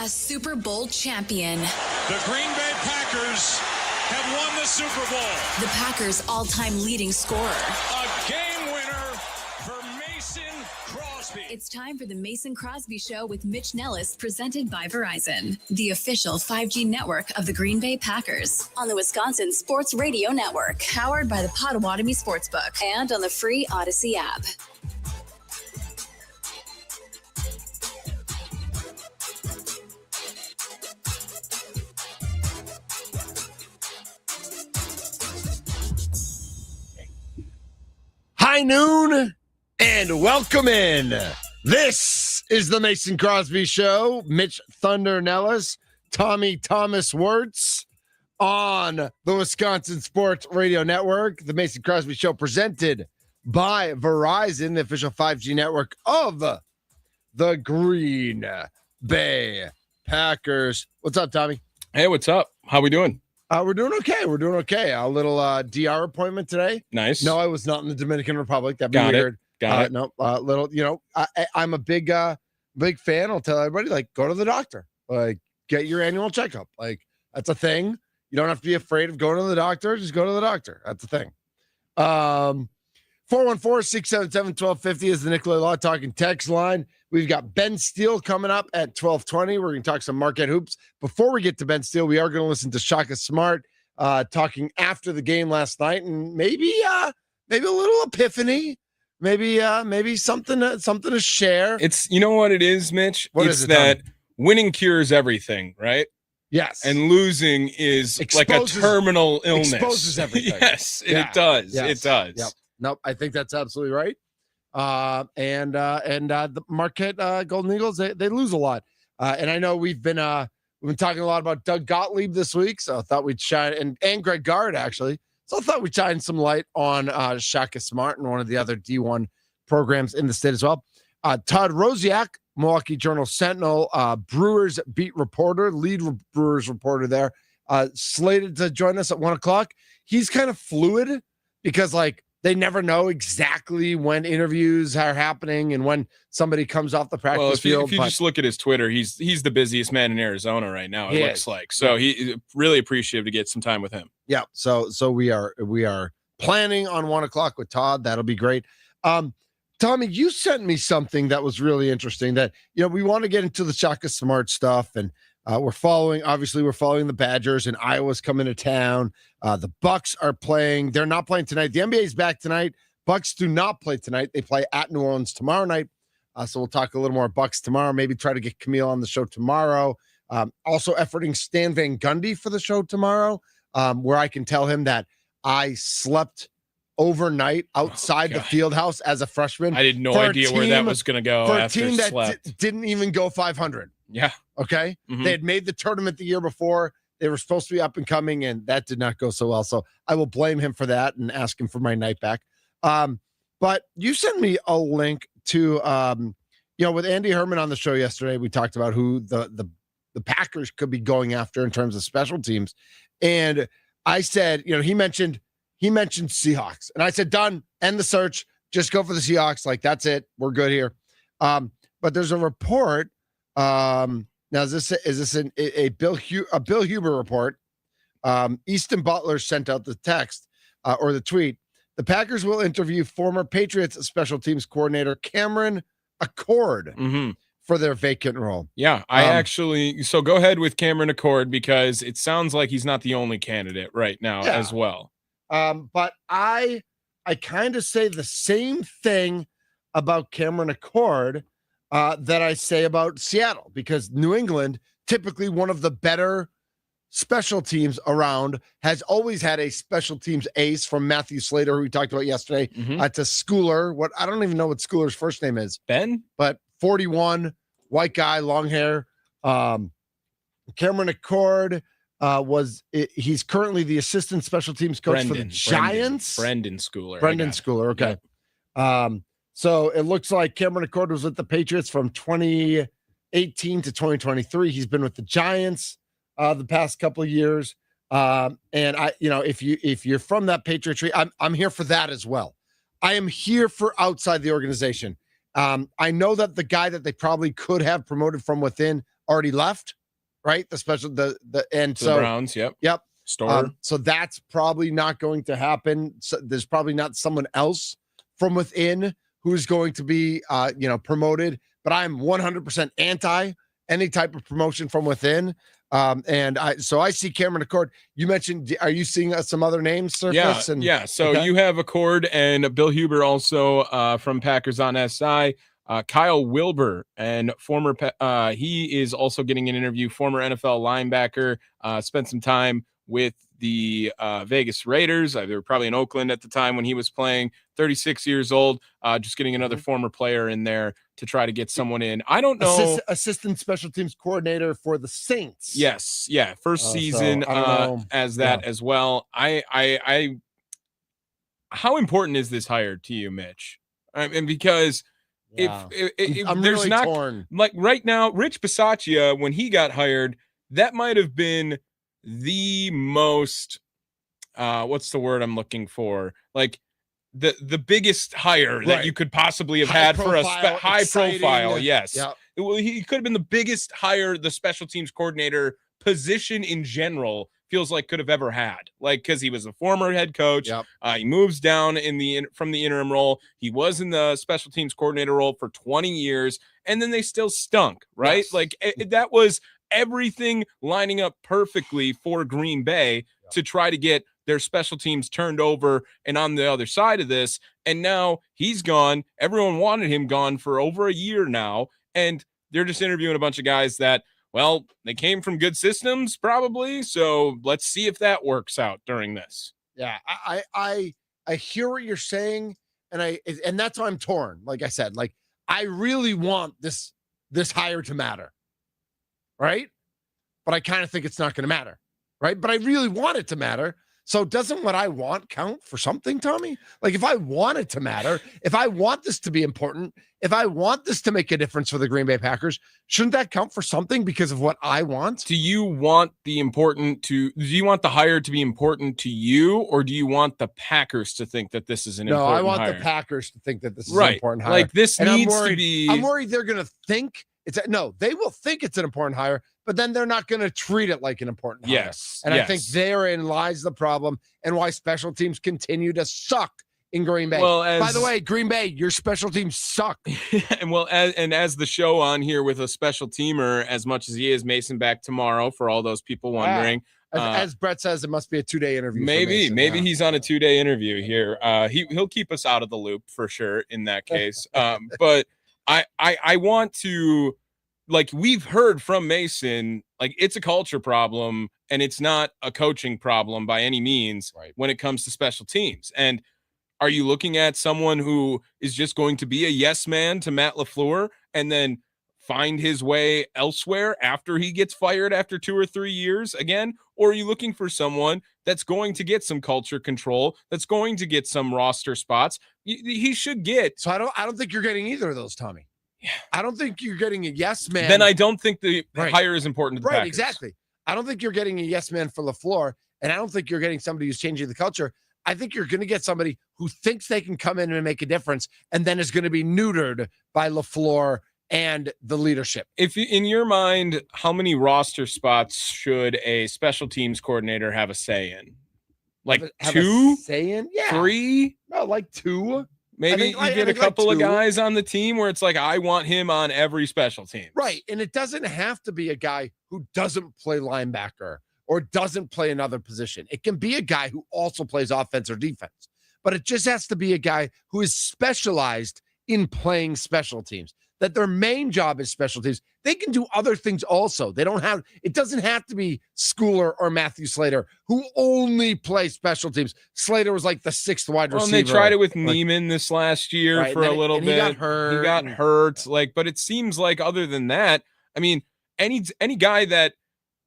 A Super Bowl champion. The Green Bay Packers have won the Super Bowl. The Packers' all-time leading scorer. A game winner for Mason Crosby. It's time for the Mason Crosby Show with Mitch Nellis, presented by Verizon, the official 5G network of the Green Bay Packers, on the Wisconsin Sports Radio Network, powered by the Potawatomi Sportsbook, and on the free Odyssey app. High noon and welcome in. This is the Mason Crosby Show. Mitch Thunder Nellis, Tommy Thomas Wirtz on the Wisconsin Sports Radio Network. The Mason Crosby Show presented by Verizon, the official 5G network of the Green Bay Packers. What's up, Tommy? Hey, what's up? How we doing? We're doing okay. We're doing okay. A little DR appointment today. Nice. No, I was not in the Dominican Republic. That'd be Got weird. Got it. No, little. You know, I'm a big fan. I'll tell everybody, like, go to the doctor. Like, get your annual checkup. Like, that's a thing. You don't have to be afraid of going to the doctor. Just go to the doctor. That's a thing. 414-677-1250 is the Nicolay Law Talking text line. We've got Ben Steele coming up at 12:20. We're going to talk some Marquette hoops. Before we get to Ben Steele, we are going to listen to Shaka Smart talking after the game last night, and maybe a little epiphany, maybe something to share. It's, you know what it is, Mitch? It's that winning cures everything, right? Yes. And losing is like a terminal illness. Exposes everything. Yes, yeah. It does. Yes. It does. Yep. Nope, I think that's absolutely right. And the Marquette Golden Eagles, they lose a lot. And I know we've been talking a lot about Doug Gottlieb this week, so I thought we'd shine, and Greg Gard, actually. So I thought we'd shine some light on Shaka Smart and one of the other D1 programs in the state as well. Todd Rosiak, Milwaukee Journal Sentinel, Brewers beat reporter, lead Brewers reporter there, slated to join us at 1 o'clock. He's kind of fluid because, like, they never know exactly when interviews are happening and when somebody comes off the practice field. If you just look at his Twitter, he's the busiest man in Arizona right now, it looks like. So he really appreciative to get some time with him. Yeah. So we are planning on 1 o'clock with Todd. That'll be great. Tommy, you sent me something that was really interesting that, you know, we want to get into the Shaka Smart stuff, and we're following the Badgers, and Iowa's coming to town. The Bucks are playing. They're not playing tonight. The NBA's back tonight. Bucks do not play tonight. They play at New Orleans tomorrow night. So we'll talk a little more Bucks tomorrow. Maybe try to get Camille on the show tomorrow. Also efforting Stan Van Gundy for the show tomorrow, where I can tell him that I slept overnight outside the field house as a freshman. I had no idea where that was going to go for after a team that didn't even go 500. Yeah. Okay. Mm-hmm. They had made the tournament the year before. They were supposed to be up and coming, and that did not go so well. So I will blame him for that and ask him for my night back. But you sent me a link to, with Andy Herman on the show yesterday, we talked about who the Packers could be going after in terms of special teams. And I said, he mentioned Seahawks, and I said, done, end the search. Just go for the Seahawks. Like, that's it. We're good here. But there's a report. Now, is this a Bill Huber report? Easton Butler sent out the text or the tweet. The Packers will interview former Patriots special teams coordinator Cameron Accord for their vacant role. Yeah, so go ahead with Cameron Accord, because it sounds like he's not the only candidate right now as well. But I kind of say the same thing about Cameron Accord that I say about Seattle, because New England, typically one of the better special teams around, has always had a special teams ace, from Matthew Slater, who we talked about yesterday, to Schooler. I don't even know what Schooler's first name is. Ben? But 41, white guy, long hair. Cameron Accord he's currently the assistant special teams coach for the Giants. Brendan Schooler. Schooler. Okay. So it looks like Cameron Accord was with the Patriots from 2018 to 2023. He's been with the Giants the past couple of years. And if you're from that Patriot tree, I'm here for that as well. I am here for outside the organization. I know that the guy that they probably could have promoted from within already left, right? The Browns. Yep. Store. So that's probably not going to happen. So there's probably not someone else from within who's going to be, promoted. But I'm 100% anti any type of promotion from within. I see Cameron Accord. You mentioned, are you seeing some other names surface? So you have Accord and Bill Huber also from Packers on SI. Kyle Wilbur and he is also getting an interview. Former NFL linebacker, spent some time with the Vegas Raiders. They were probably in Oakland at the time when he was playing. 36 years old. Just getting another former player in there to try to get someone in. I don't know. Assistant special teams coordinator for the Saints. Yes. Yeah. First season as that as well. How important is this hire to you, Mitch? And because if I'm there's really not torn. Like right now, Rich Bisaccia, when he got hired, that might have been the most what's the word I'm looking for? Like the biggest hire that you could possibly have had for a high profile. Yes. Yep. Well, he could have been the biggest hire the special teams coordinator position in general feels like could have ever had. Like, because he was a former head coach. Yep. He moves down from the interim role. He was in the special teams coordinator role for 20 years, and then they still stunk, right? Yes. Like that was everything lining up perfectly for Green Bay to try to get their special teams turned over and on the other side of this. And now he's gone. Everyone wanted him gone for over a year now. And they're just interviewing a bunch of guys that, well, they came from good systems probably. So let's see if that works out during this. Yeah. I hear what you're saying. And that's why I'm torn. Like I said, like I really want this hire to matter. Right. But I kind of think it's not going to matter. Right. But I really want it to matter. So doesn't what I want count for something, Tommy? Like if I want it to matter, if I want this to be important, if I want this to make a difference for the Green Bay Packers, shouldn't that count for something because of what I want? Do you want the hire to be important to you, or do you want the Packers to think that this is an important hire? No, I want the Packers to think that this is an important hire. Like this needs to be. I'm worried they're going to think they will think it's an important hire, but then they're not going to treat it like an important hire. Yes. And I think therein lies the problem and why special teams continue to suck in Green Bay. Well, by the way, Green Bay, your special teams suck. And as the show on here with a special teamer, as much as he is, Mason back tomorrow for all those people wondering. As Brett says, it must be a 2-day interview. Maybe he's on a 2-day interview here. He'll keep us out of the loop for sure in that case. But I want to, like, we've heard from Mason, like it's a culture problem and it's not a coaching problem by any means when it comes to special teams. And are you looking at someone who is just going to be a yes man to Matt LaFleur and then find his way elsewhere after he gets fired after 2 or 3 years again? Or are you looking for someone that's going to get some culture control, that's going to get some roster spots? He should get. So I don't think you're getting either of those, Tommy. Yeah. I don't think you're getting a yes man. Then I don't think the hire is important to the Packers. Exactly. I don't think you're getting a yes man for LaFleur, and I don't think you're getting somebody who's changing the culture. I think you're going to get somebody who thinks they can come in and make a difference and then is going to be neutered by LaFleur and the leadership. If in your mind, how many roster spots should a special teams coordinator have a say in? Like have 2? A say in? Yeah. 3? No, like 2. Maybe you get a couple of guys on the team where it's like, I want him on every special team. Right. And it doesn't have to be a guy who doesn't play linebacker or doesn't play another position. It can be a guy who also plays offense or defense, but it just has to be a guy who is specialized in playing special teams, that their main job is special teams. They can do other things also. It doesn't have to be Schooler or Matthew Slater who only play special teams. Slater was like the 6th wide receiver. And they tried it with Neiman this last year for a little bit. He got hurt. But it seems like other than that, I mean, any guy that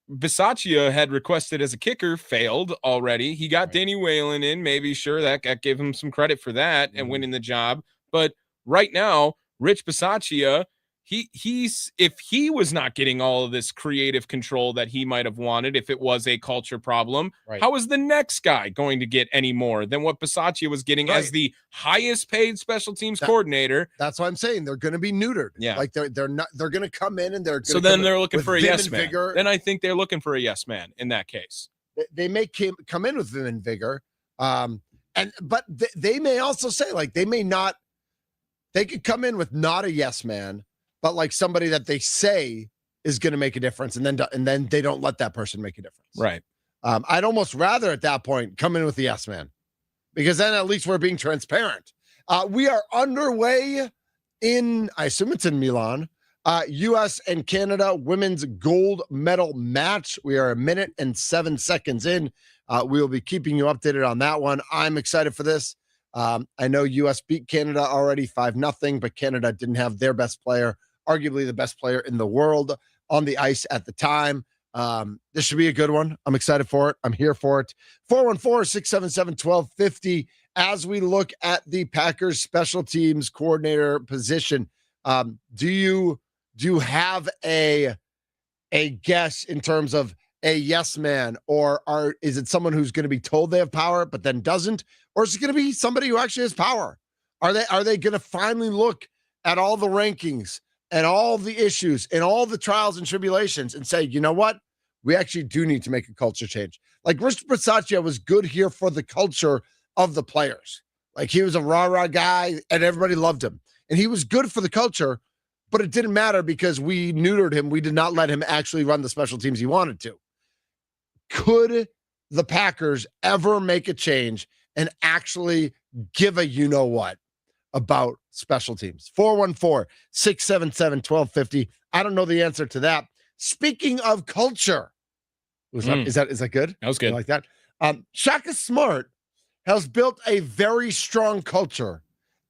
Bisaccia had requested as a kicker failed already. He got Danny Whalen in, maybe sure that gave him some credit for that and winning the job. But right now, Rich Bisaccia, if he was not getting all of this creative control that he might have wanted, if it was a culture problem, how is the next guy going to get any more than what Bisaccia was getting as the highest paid special teams coordinator? That's what I'm saying. They're going to be neutered. Yeah. Like they're going to come in and they're so then they're looking for a yes man. Vigor. Then I think they're looking for a yes man in that case. They may come in with vim and vigor. But they may also say, like, they could come in with not a yes man, but like somebody that they say is going to make a difference, and then they don't let that person make a difference. Right. I'd almost rather at that point come in with the yes man, because then at least we're being transparent. We are underway in, I assume it's in Milan, U.S. and Canada women's gold medal match. We are 1 minute and 7 seconds in. We will be keeping you updated on that one. I'm excited for this. I know U.S. beat Canada already 5-0, but Canada didn't have their best player, arguably the best player in the world, on the ice at the time. This should be a good one. I'm excited for it. I'm here for it. 414-677-1250. As we look at the Packers special teams coordinator position, do you have a guess in terms of a yes man, or is it someone who's going to be told they have power but then doesn't, or is it going to be somebody who actually has power? Are they going to finally look at all the rankings and all the issues and all the trials and tribulations and say, you know what, we actually do need to make a culture change? Like, Rich Bisaccia was good here for the culture of the players. Like, he was a rah-rah guy and everybody loved him, and he was good for the culture, but it didn't matter because we neutered him. We did not let him actually run the special teams he wanted to. Could the Packers ever make a change and actually give a you-know-what about special teams? 414-677-1250. I don't know the answer to that. Speaking of culture, is that good? That was good. You like that? Shaka Smart has built a very strong culture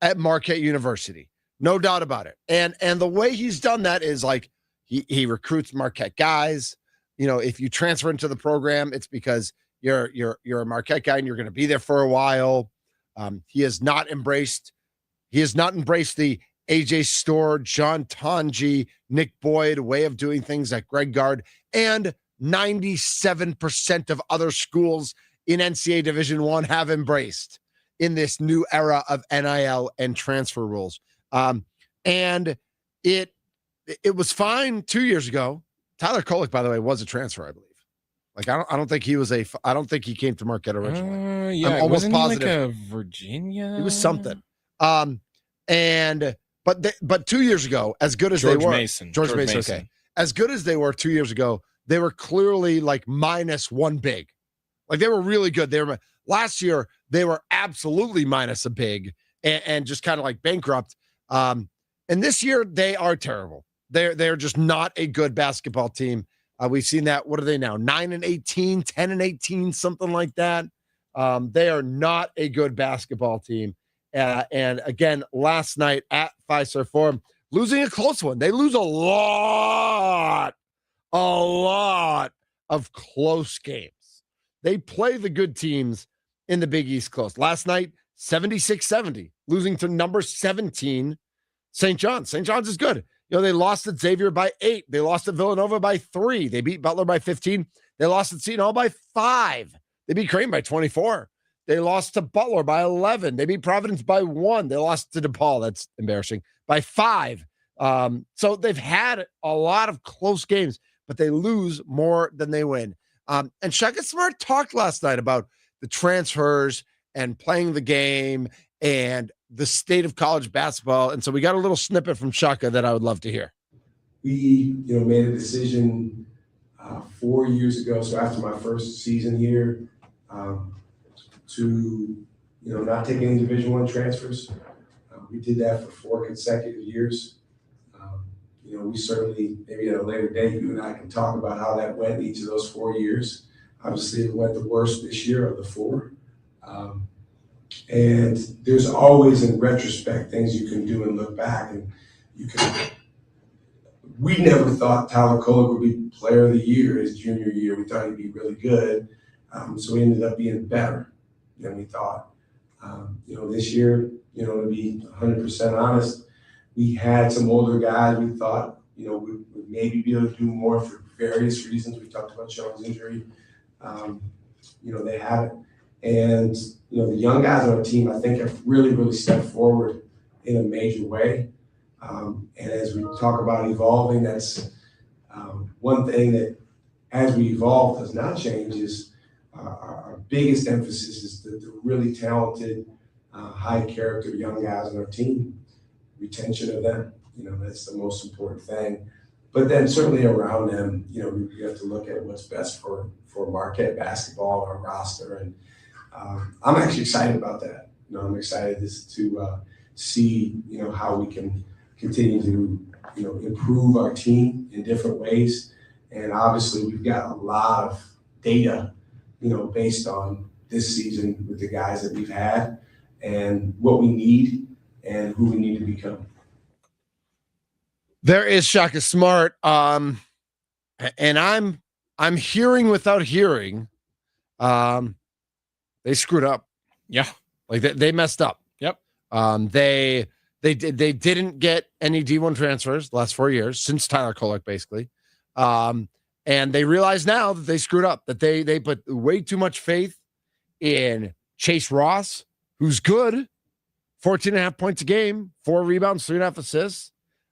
at Marquette University. No doubt about it. And the way he's done that is, like, he recruits Marquette guys. You know, if you transfer into the program, it's because you're a Marquette guy and you're going to be there for a while. He has not embraced the AJ Storr, John Tonji, Nick Boyd way of doing things at Greg Gard, and 97% of other schools in NCAA Division I have embraced in this new era of NIL and transfer rules. And it was fine 2 years ago. Tyler Kolek, by the way, was a transfer, I believe. Like, I don't think he came to Marquette originally. Yeah, I'm almost positive. He like a Virginia? He was something. But 2 years ago, as good as George they were, Mason. George Mason. Okay, as good as they were 2 years ago, they were clearly like minus one big. Like, they were really good. Last year they were absolutely minus a big and just kind of like bankrupt. And this year they are terrible. They're just not a good basketball team. We've seen that. What are they now? 9-18, 10-18, something like that. They are not a good basketball team. And again, last night at Fiserv Forum, losing a close one. They lose a lot of close games. They play the good teams in the Big East close. Last night, 76-70, losing to number 17, St. John's. St. John's is good. You know, they lost at Xavier by 8. They lost at Villanova by 3. They beat Butler by 15. They lost at Seton Hall by 5. They beat Creighton by 24. They lost to Butler by 11. They beat Providence by 1. They lost to DePaul. That's embarrassing. By 5. So they've had a lot of close games, but they lose more than they win. And Shaka Smart talked last night about the transfers and playing the game and the state of college basketball. And so we got a little snippet from Shaka that I would love to hear. We, made a decision 4 years ago. So after my first season here, to, not take any Division I transfers. We did that for 4 consecutive years. We certainly, maybe at a later date, you and I can talk about how that went each of those 4 years. Obviously, it went the worst this year of the 4. And there's always, in retrospect, things you can do and look back. And we never thought Tyler Kolek would be player of the year his junior year. We thought he'd be really good. So he ended up being better than we thought. This year, to be 100% honest, We had some older guys we thought, would maybe be able to do more for various reasons. We talked about Sean's injury. They haven't. And, the young guys on our team, I think, have really, really stepped forward in a major way. And as we talk about evolving, that's one thing that, as we evolve, does not change is our biggest emphasis is the really talented, high character young guys on our team. Retention of them, that's the most important thing. But then certainly around them, we have to look at what's best for Marquette basketball, our roster. And I'm actually excited about that. I'm excited to see, how we can continue to, improve our team in different ways. And obviously we've got a lot of data, based on this season with the guys that we've had and what we need and who we need to become. There is Shaka Smart. And I'm hearing without hearing. They screwed up. Yeah. Like they messed up. Yep. They didn't get any D1 transfers the last 4 years since Tyler Kolek, basically. And they realize now that they screwed up, that they put way too much faith in Chase Ross, who's good, 14.5 points a game, 4 rebounds, 3.5 assists,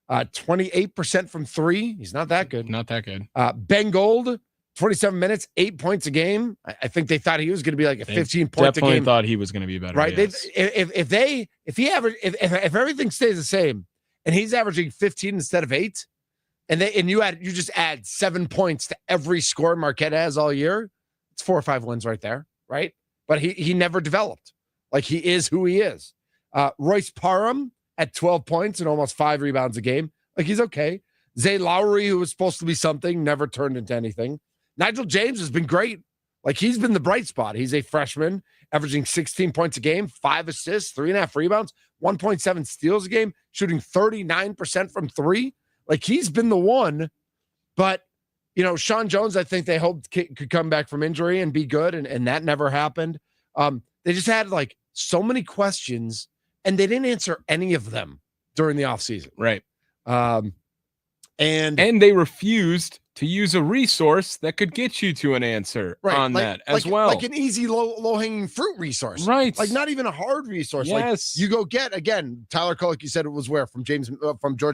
28% from 3. He's not that good. Not that good. Ben Gold, 27 minutes, 8 points a game. I think they thought he was going to be like a 15 points a game. Definitely thought he was going to be better. Right? Yes. If everything stays the same and he's averaging 15 instead of 8, and you just add 7 points to every score Marquette has all year, it's 4 or 5 wins right there, right? But he never developed. Like, he is who he is. Royce Parham at 12 points and almost 5 rebounds a game. Like, he's okay. Zay Lowry, who was supposed to be something, never turned into anything. Nigel James has been great. Like, he's been the bright spot. He's a freshman, averaging 16 points a game, 5 assists, 3.5 rebounds, 1.7 steals a game, shooting 39% from 3. Like, he's been the one. But, Sean Jones, I think they hoped could come back from injury and be good, and that never happened. They just had, so many questions, and they didn't answer any of them during the offseason. Right. And they refused to use a resource that could get you to an answer on that as well. Like an easy, low-hanging fruit resource. Right. Like, not even a hard resource. Yes. Like, you go get, again, Tyler Kolek, you said it was where? From George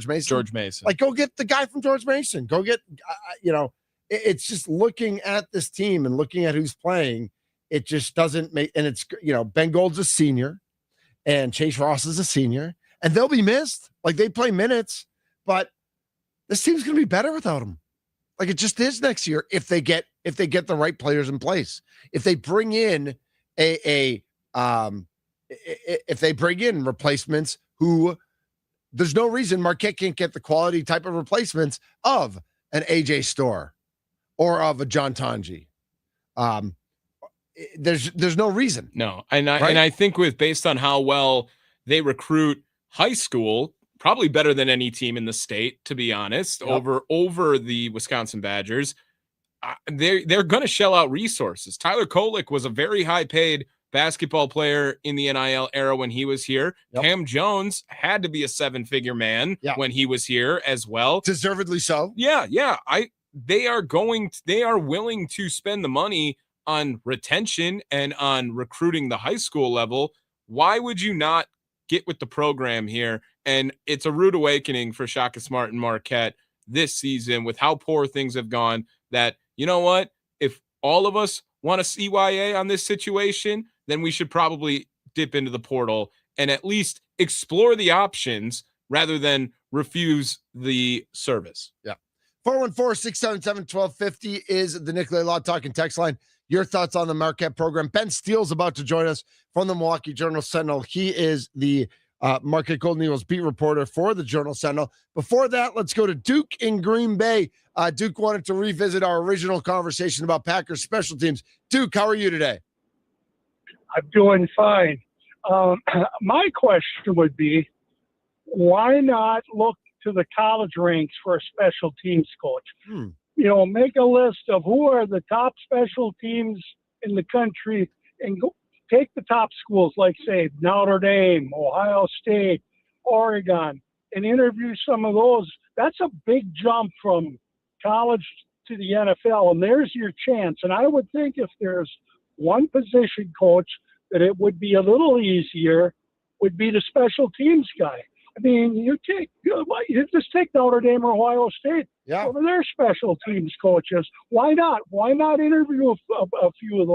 Mason? George Mason. Like, go get the guy from George Mason. Go get, it's just looking at this team and looking at who's playing. It just doesn't make, and it's, Ben Gold's a senior and Chase Ross is a senior, and they'll be missed. Like, they play minutes, but this team's going to be better without them. Like, it just is next year if they get the right players in place. If they bring in if they bring in replacements who, there's no reason Marquette can't get the quality type of replacements of an AJ Storr or of a John Tanji. There's no reason. No. And I think based on how well they recruit high school, probably better than any team in the state, to be honest, over the Wisconsin Badgers. They're going to shell out resources. Tyler Kolek was a very high-paid basketball player in the NIL era when he was here. Yep. Cam Jones had to be a 7-figure man when he was here as well. Deservedly so. Yeah. They are willing to spend the money on retention and on recruiting the high school level. Why would you not get with the program here? And it's a rude awakening for Shaka Smart and Marquette this season with how poor things have gone, that, you know what, if all of us want a CYA on this situation, then we should probably dip into the portal and at least explore the options rather than refuse the service. Yeah. 414-677-1250 is the Nicolay Law Talk and text line. Your thoughts on the Marquette program. Ben Steele's about to join us from the Milwaukee Journal-Sentinel. He is the Marquette Golden Eagles beat reporter for the Journal-Sentinel. Before that, let's go to Duke in Green Bay. Duke wanted to revisit our original conversation about Packers special teams. Duke, how are you today? I'm doing fine. My question would be, why not look to the college ranks for a special teams coach? Make a list of who are the top special teams in the country and go take the top schools like, say, Notre Dame, Ohio State, Oregon, and interview some of those. That's a big jump from college to the NFL, and there's your chance. And I would think if there's one position coach that it would be a little easier, would be the special teams guy. I mean, you just take Notre Dame or Ohio State. Yeah. Over their special teams coaches. Why not? Why not interview a few of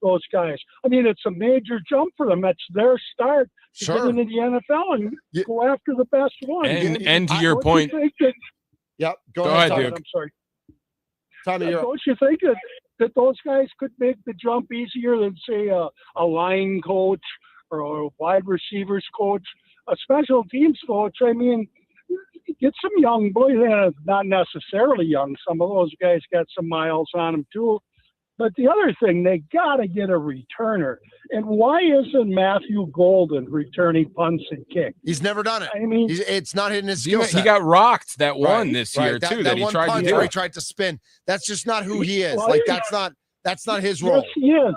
those guys? I mean, it's a major jump for them. That's their start to Sure. get into the NFL and go after the best one. And to your point, Yep. Go ahead, Todd, Duke. I'm sorry. Tommy, Don't you think that those guys could make the jump easier than, say, a line coach or a wide receivers coach, a special teams coach? I mean, get some young boys, not necessarily young. Some of those guys got some miles on them too. But the other thing, they got to get a returner. And why isn't Matthew Golden returning punts and kicks? He's never done it. I mean, it's not in his skill set. He got rocked that one Right, this right. year too. That he one tried to punch do. where he tried to spin. That's just not who he is. Well, Like that's not his role. Yes, he is.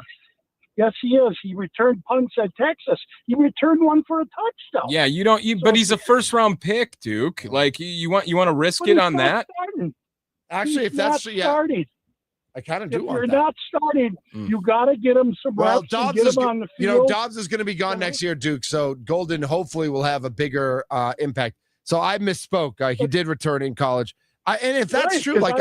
Yes, he is. He returned punts at Texas. He returned one for a touchdown. Yeah, but he's a first round pick, Duke. Like you want to risk it on that? Starting. Actually, if He's that's not yeah, starting. I kind of If do you're want that. not starting, you got to get him some Well, reps and Dobbs get is him on the you field. know Dobbs is going to be gone next year, Duke. So Golden hopefully will have a bigger impact. So I misspoke. He did return in college. And if that's Right, true, 'cause like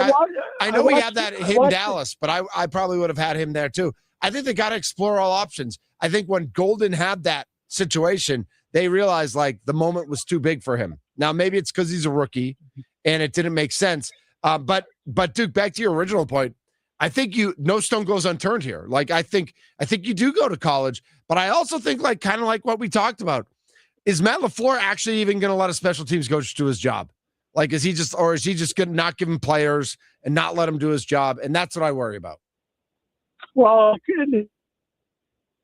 I know we have that I hit in watched Dallas, but I probably would have had him there too. I think they got to explore all options. I think when Golden had that situation, they realized like the moment was too big for him. Now maybe it's because he's a rookie and it didn't make sense. But Duke, back to your original point, I think no stone goes unturned here. Like I think you do go to college, but I also think like kind of like what we talked about. Is Matt LaFleur actually even going to let a special teams coach do his job? Like is he just going to not give him players and not let him do his job? And that's what I worry about. Well, it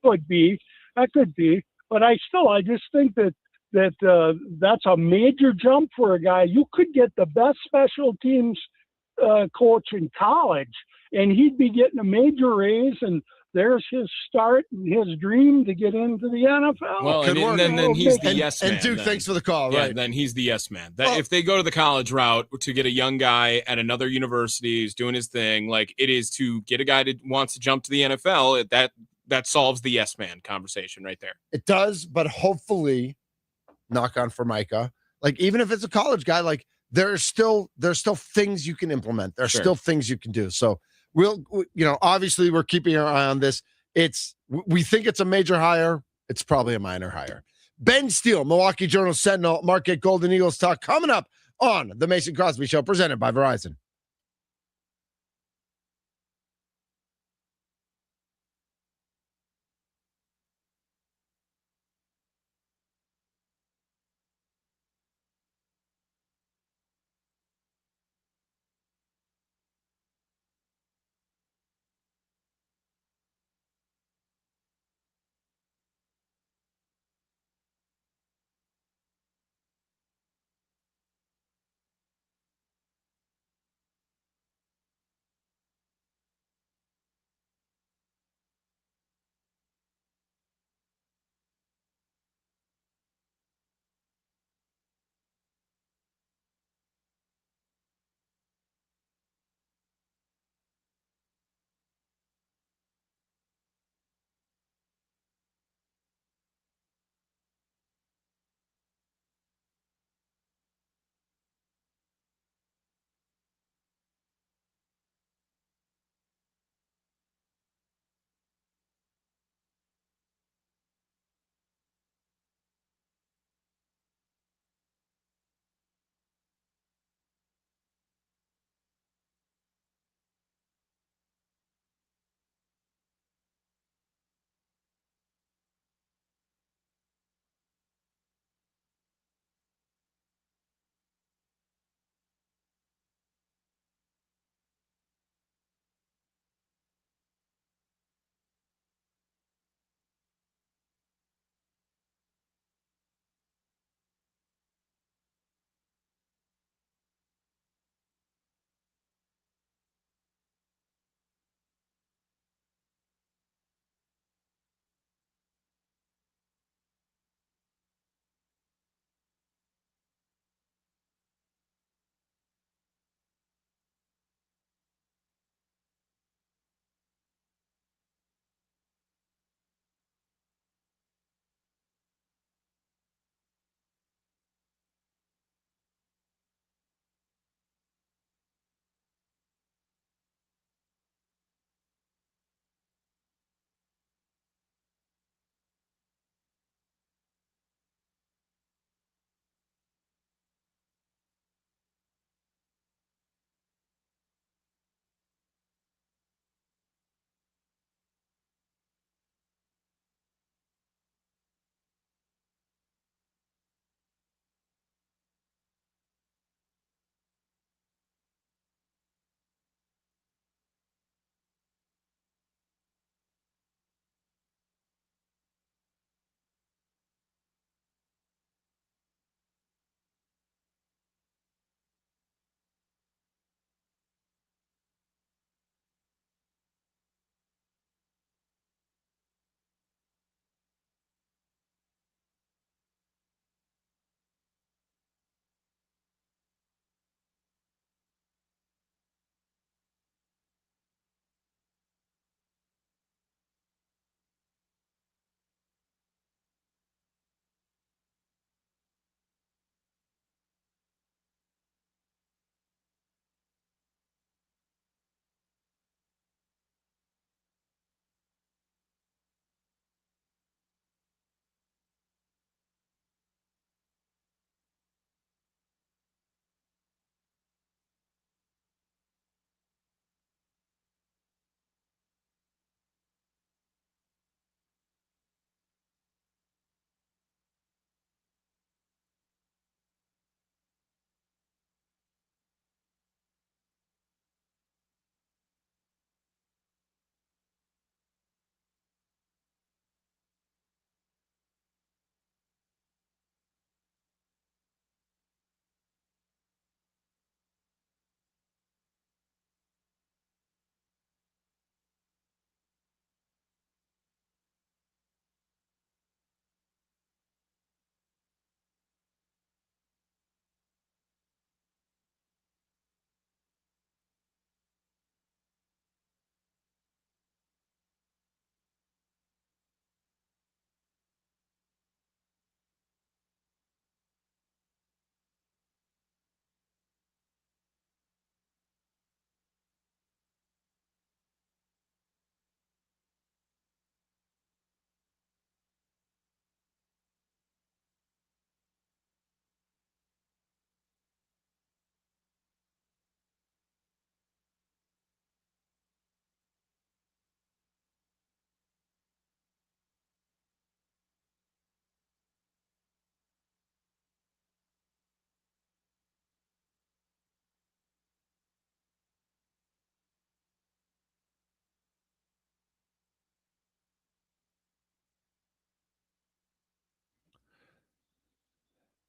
could be. That could be. But I just think that that's a major jump for a guy. You could get the best special teams coach in college, and he'd be getting a major raise, and there's his start and his dream to get into the NFL. Well, and then he's the yes man. And Duke, then. thanks for the call. Yeah, Right. then he's the yes man. If they go to the college route to get a young guy at another university who's doing his thing, like it is to get a guy that wants to jump to the NFL, that solves the yes man conversation right there. It does, but hopefully, knock on Formica, like even if it's a college guy, like there's still things you can implement. There's still things you can do. So obviously we're keeping our eye on this. We think it's a major hire. It's probably a minor hire. Ben Steele, Milwaukee Journal Sentinel, Market Golden Eagles talk coming up on the Mason Crosby Show, presented by Verizon.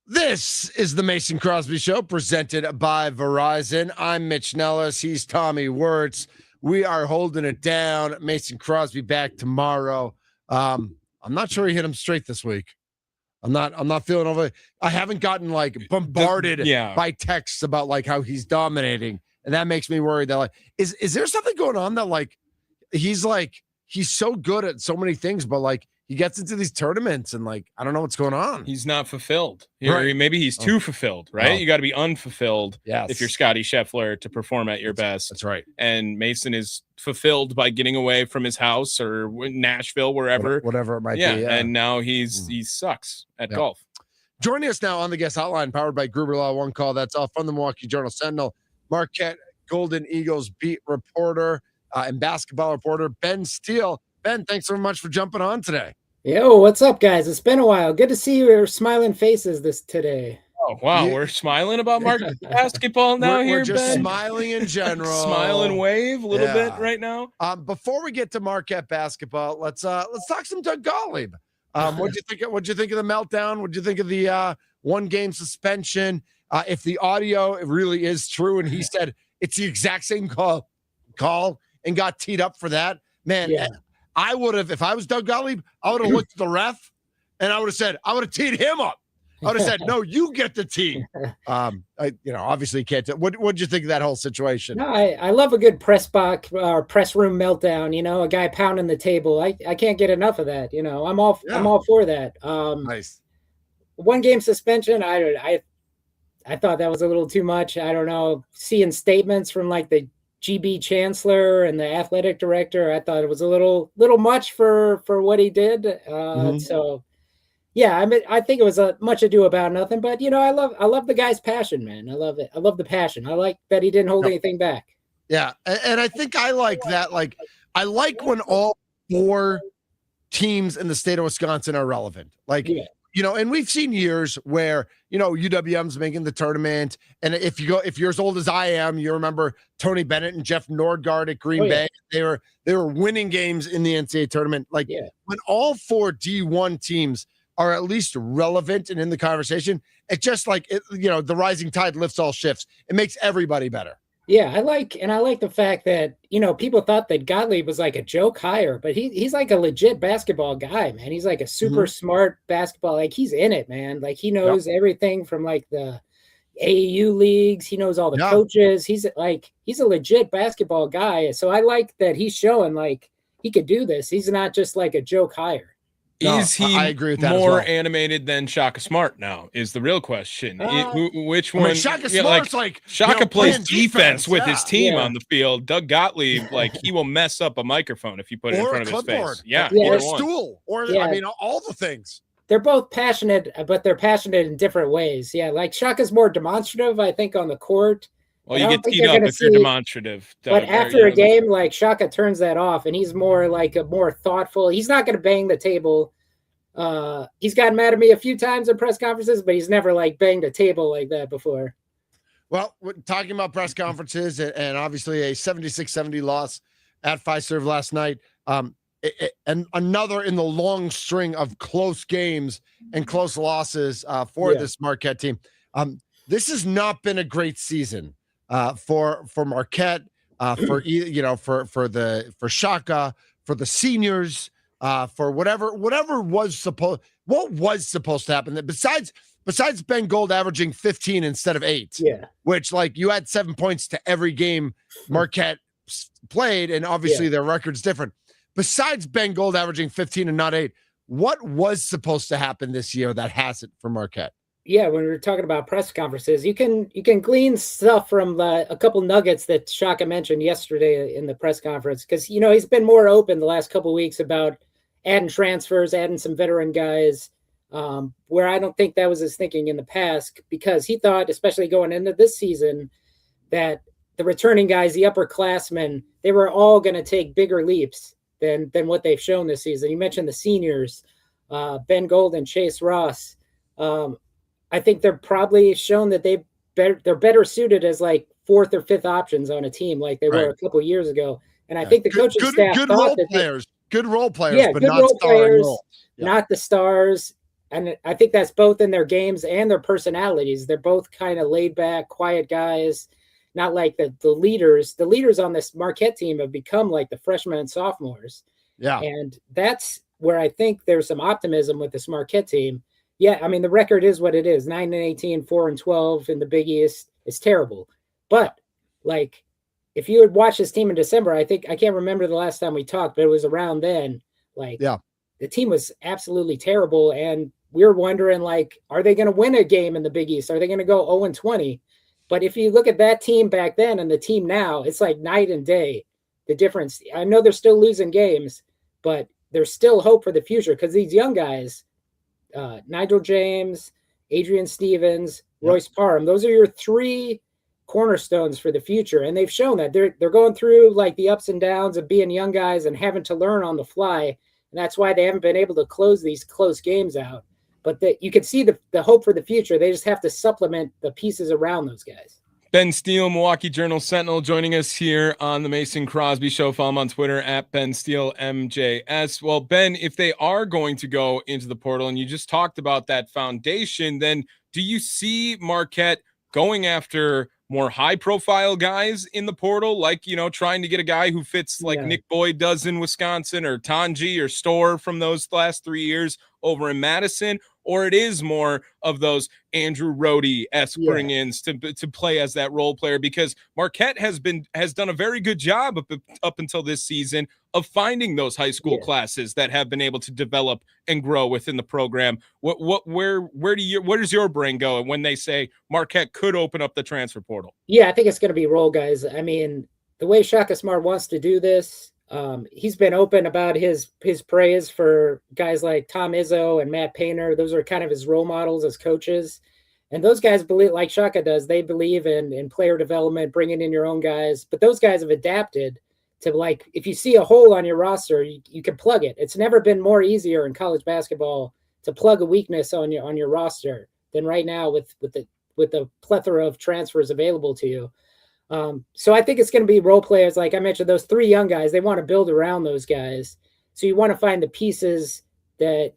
This is the Mason Crosby Show presented by Verizon. I'm Mitch Nellis. He's Tommy Wirtz. We are holding it down. Mason Crosby back tomorrow. I'm not sure he hit him straight this week. I'm not feeling over. I haven't gotten like bombarded by texts about like how he's dominating, and that makes me worried that like is there something going on that like he's so good at so many things, but like he gets into these tournaments and like I don't know what's going on. He's not fulfilled. Right. Maybe he's too fulfilled, right? You got to be unfulfilled if you're Scotty Scheffler to perform at your best. That's right. And Mason is fulfilled by getting away from his house or Nashville, whatever it might be. Yeah. And now he sucks at golf. Joining us now on the guest hotline, powered by Gruber Law. One call. That's all from the Milwaukee Journal Sentinel. Marquette Golden Eagles beat reporter and basketball reporter Ben Steele. Ben, thanks so much for jumping on today. Yo, what's up, guys? It's been a while. Good to see your smiling faces today. Oh, wow. We're smiling about Marquette basketball now. We're just Ben. smiling in general. Smile and wave a little bit right now. Before we get to Marquette basketball, let's talk some Doug Gottlieb. What'd you think of the meltdown? What'd you think of the 1-game suspension? If the audio really is true, and he said it's the exact same call and got teed up for that, man. Yeah. I would have, if I was Doug Gottlieb, I would have looked at the ref and I would have said, I would have teed him up. I would have said, no, you get the tee. Obviously you can't. What'd you think of that whole situation? No, I love a good press room meltdown. A guy pounding the table. I can't get enough of that. I'm all for that. Nice. 1-game suspension. I thought that was a little too much. I don't know. Seeing statements from like the GB chancellor and the athletic director, I thought it was a little much for what he did. So yeah, I think it was a much ado about nothing, but I love the guy's passion, man. I love it. I love the passion. I like that he didn't hold anything back. Yeah. And I think I like that. Like, I like when all 4 teams in the state of Wisconsin are relevant. Like, and we've seen years where, UWM's making the tournament. And if you're as old as I am, you remember Tony Bennett and Jeff Nordgaard at Green Bay. They were winning games in the NCAA tournament. Like when all 4 D1 teams are at least relevant and in the conversation, it's just like, the rising tide lifts all shifts. It makes everybody better. Yeah, I like the fact that, people thought that Gottlieb was like a joke hire, but he's like a legit basketball guy, man. He's like a super smart basketball, like he's in it, man. Like he knows everything from like the AAU leagues. He knows all the coaches. He's a legit basketball guy. So I like that he's showing like he could do this. He's not just like a joke hire. Is he I agree with that more as well. animated than Shaka Smart now is the real question. Which one? Shaka Smart's like Shaka plays defense with his team Yeah. on the field. Doug Gottlieb, like he will mess up a microphone if you put it in Or front a of his clipboard. face. Yeah, Yeah. Or a either one. stool. Or, all the things. They're both passionate, but they're passionate in different ways. Yeah, like Shaka's more demonstrative, I think, on the court. Well, I you don't get think teed you're up gonna if you're see- demonstrative. But Doug, after a game, like Shaka turns that off, and he's more like a more thoughtful. He's not going to bang the table. He's gotten mad at me a few times in press conferences, but he's never like banged a table like that before. Well, we're talking about press conferences and obviously a 76-70 loss at Fiserv last night. And another in the long string of close games and close losses for this Marquette team. This has not been a great season for Marquette, for Shaka, for the seniors, for whatever was supposed to happen. Besides Ben Gold averaging 15 instead of 8, which like you had 7 points to every game Marquette played, and obviously their record's different. Besides Ben Gold averaging 15 and not 8, what was supposed to happen this year that hasn't for Marquette? Yeah, when we were talking about press conferences, you can glean stuff from a couple nuggets that Shaka mentioned yesterday in the press conference, because he's been more open the last couple of weeks about adding transfers, adding some veteran guys, where I don't think that was his thinking in the past, because he thought, especially going into this season, that the returning guys, the upperclassmen, they were all going to take bigger leaps than what they've shown this season. You mentioned the seniors, Ben Gold and Chase Ross. I think they're probably shown that they're better suited as like 4th or 5th options on a team like they were a couple of years ago. And I think the coaching staff good thought role that players, good role players, but good not role starring players, role. not the stars. and I think that's both in their games and their personalities. They're both kind of laid back, quiet guys, not like the leaders. The leaders on this Marquette team have become like the freshmen and sophomores. Yeah. And that's where I think there's some optimism with this Marquette team. Yeah, I mean, the record is what it is. 9-18, 4-12 in the Big East is terrible. But like, if you had watched this team in December, I can't remember the last time we talked, but it was around then. Like, yeah, the team was absolutely terrible. And we were wondering, like, are they going to win a game in the Big East? Are they going to go 0-20? But if you look at that team back then and the team now, it's like night and day, the difference. I know they're still losing games, but there's still hope for the future because these young guys, Nigel James, Adrian Stevens, Royce Parham, those are your three cornerstones for the future. And they've shown that they're going through like the ups and downs of being young guys and having to learn on the fly. And that's why they haven't been able to close these close games out. But that you can see the hope for the future. They just have to supplement the pieces around those guys. Ben Steele, Milwaukee Journal Sentinel, joining us here on the Mason Crosby Show. Follow him on Twitter at Ben Steele MJS. Well, Ben, if they are going to go into the portal, and you just talked about that foundation, then do you see Marquette going after more high-profile guys in the portal, like, you know, trying to get a guy who fits like Nick Boyd does in Wisconsin, or Tanji or Storr from those last 3 years over in Madison? Or it is more of those Andrew Rohde-esque bring-ins to play as that role player? Because Marquette has done a very good job up until this season of finding those high school classes that have been able to develop and grow within the program. Where does your brain go when they say Marquette could open up the transfer portal? Yeah, I think it's going to be role guys. I mean, the way Shaka Smart wants to do this, he's been open about his praise for guys like Tom Izzo and Matt Painter. Those are kind of his role models as coaches. And those guys believe, like Shaka does, they believe in player development, bringing in your own guys. But those guys have adapted to, like, if you see a hole on your roster, you can plug it. It's never been more easier in college basketball to plug a weakness on your roster than right now with the plethora of transfers available to you. So I think it's going to be role players. Like I mentioned, those three young guys, they want to build around those guys. So you want to find the pieces that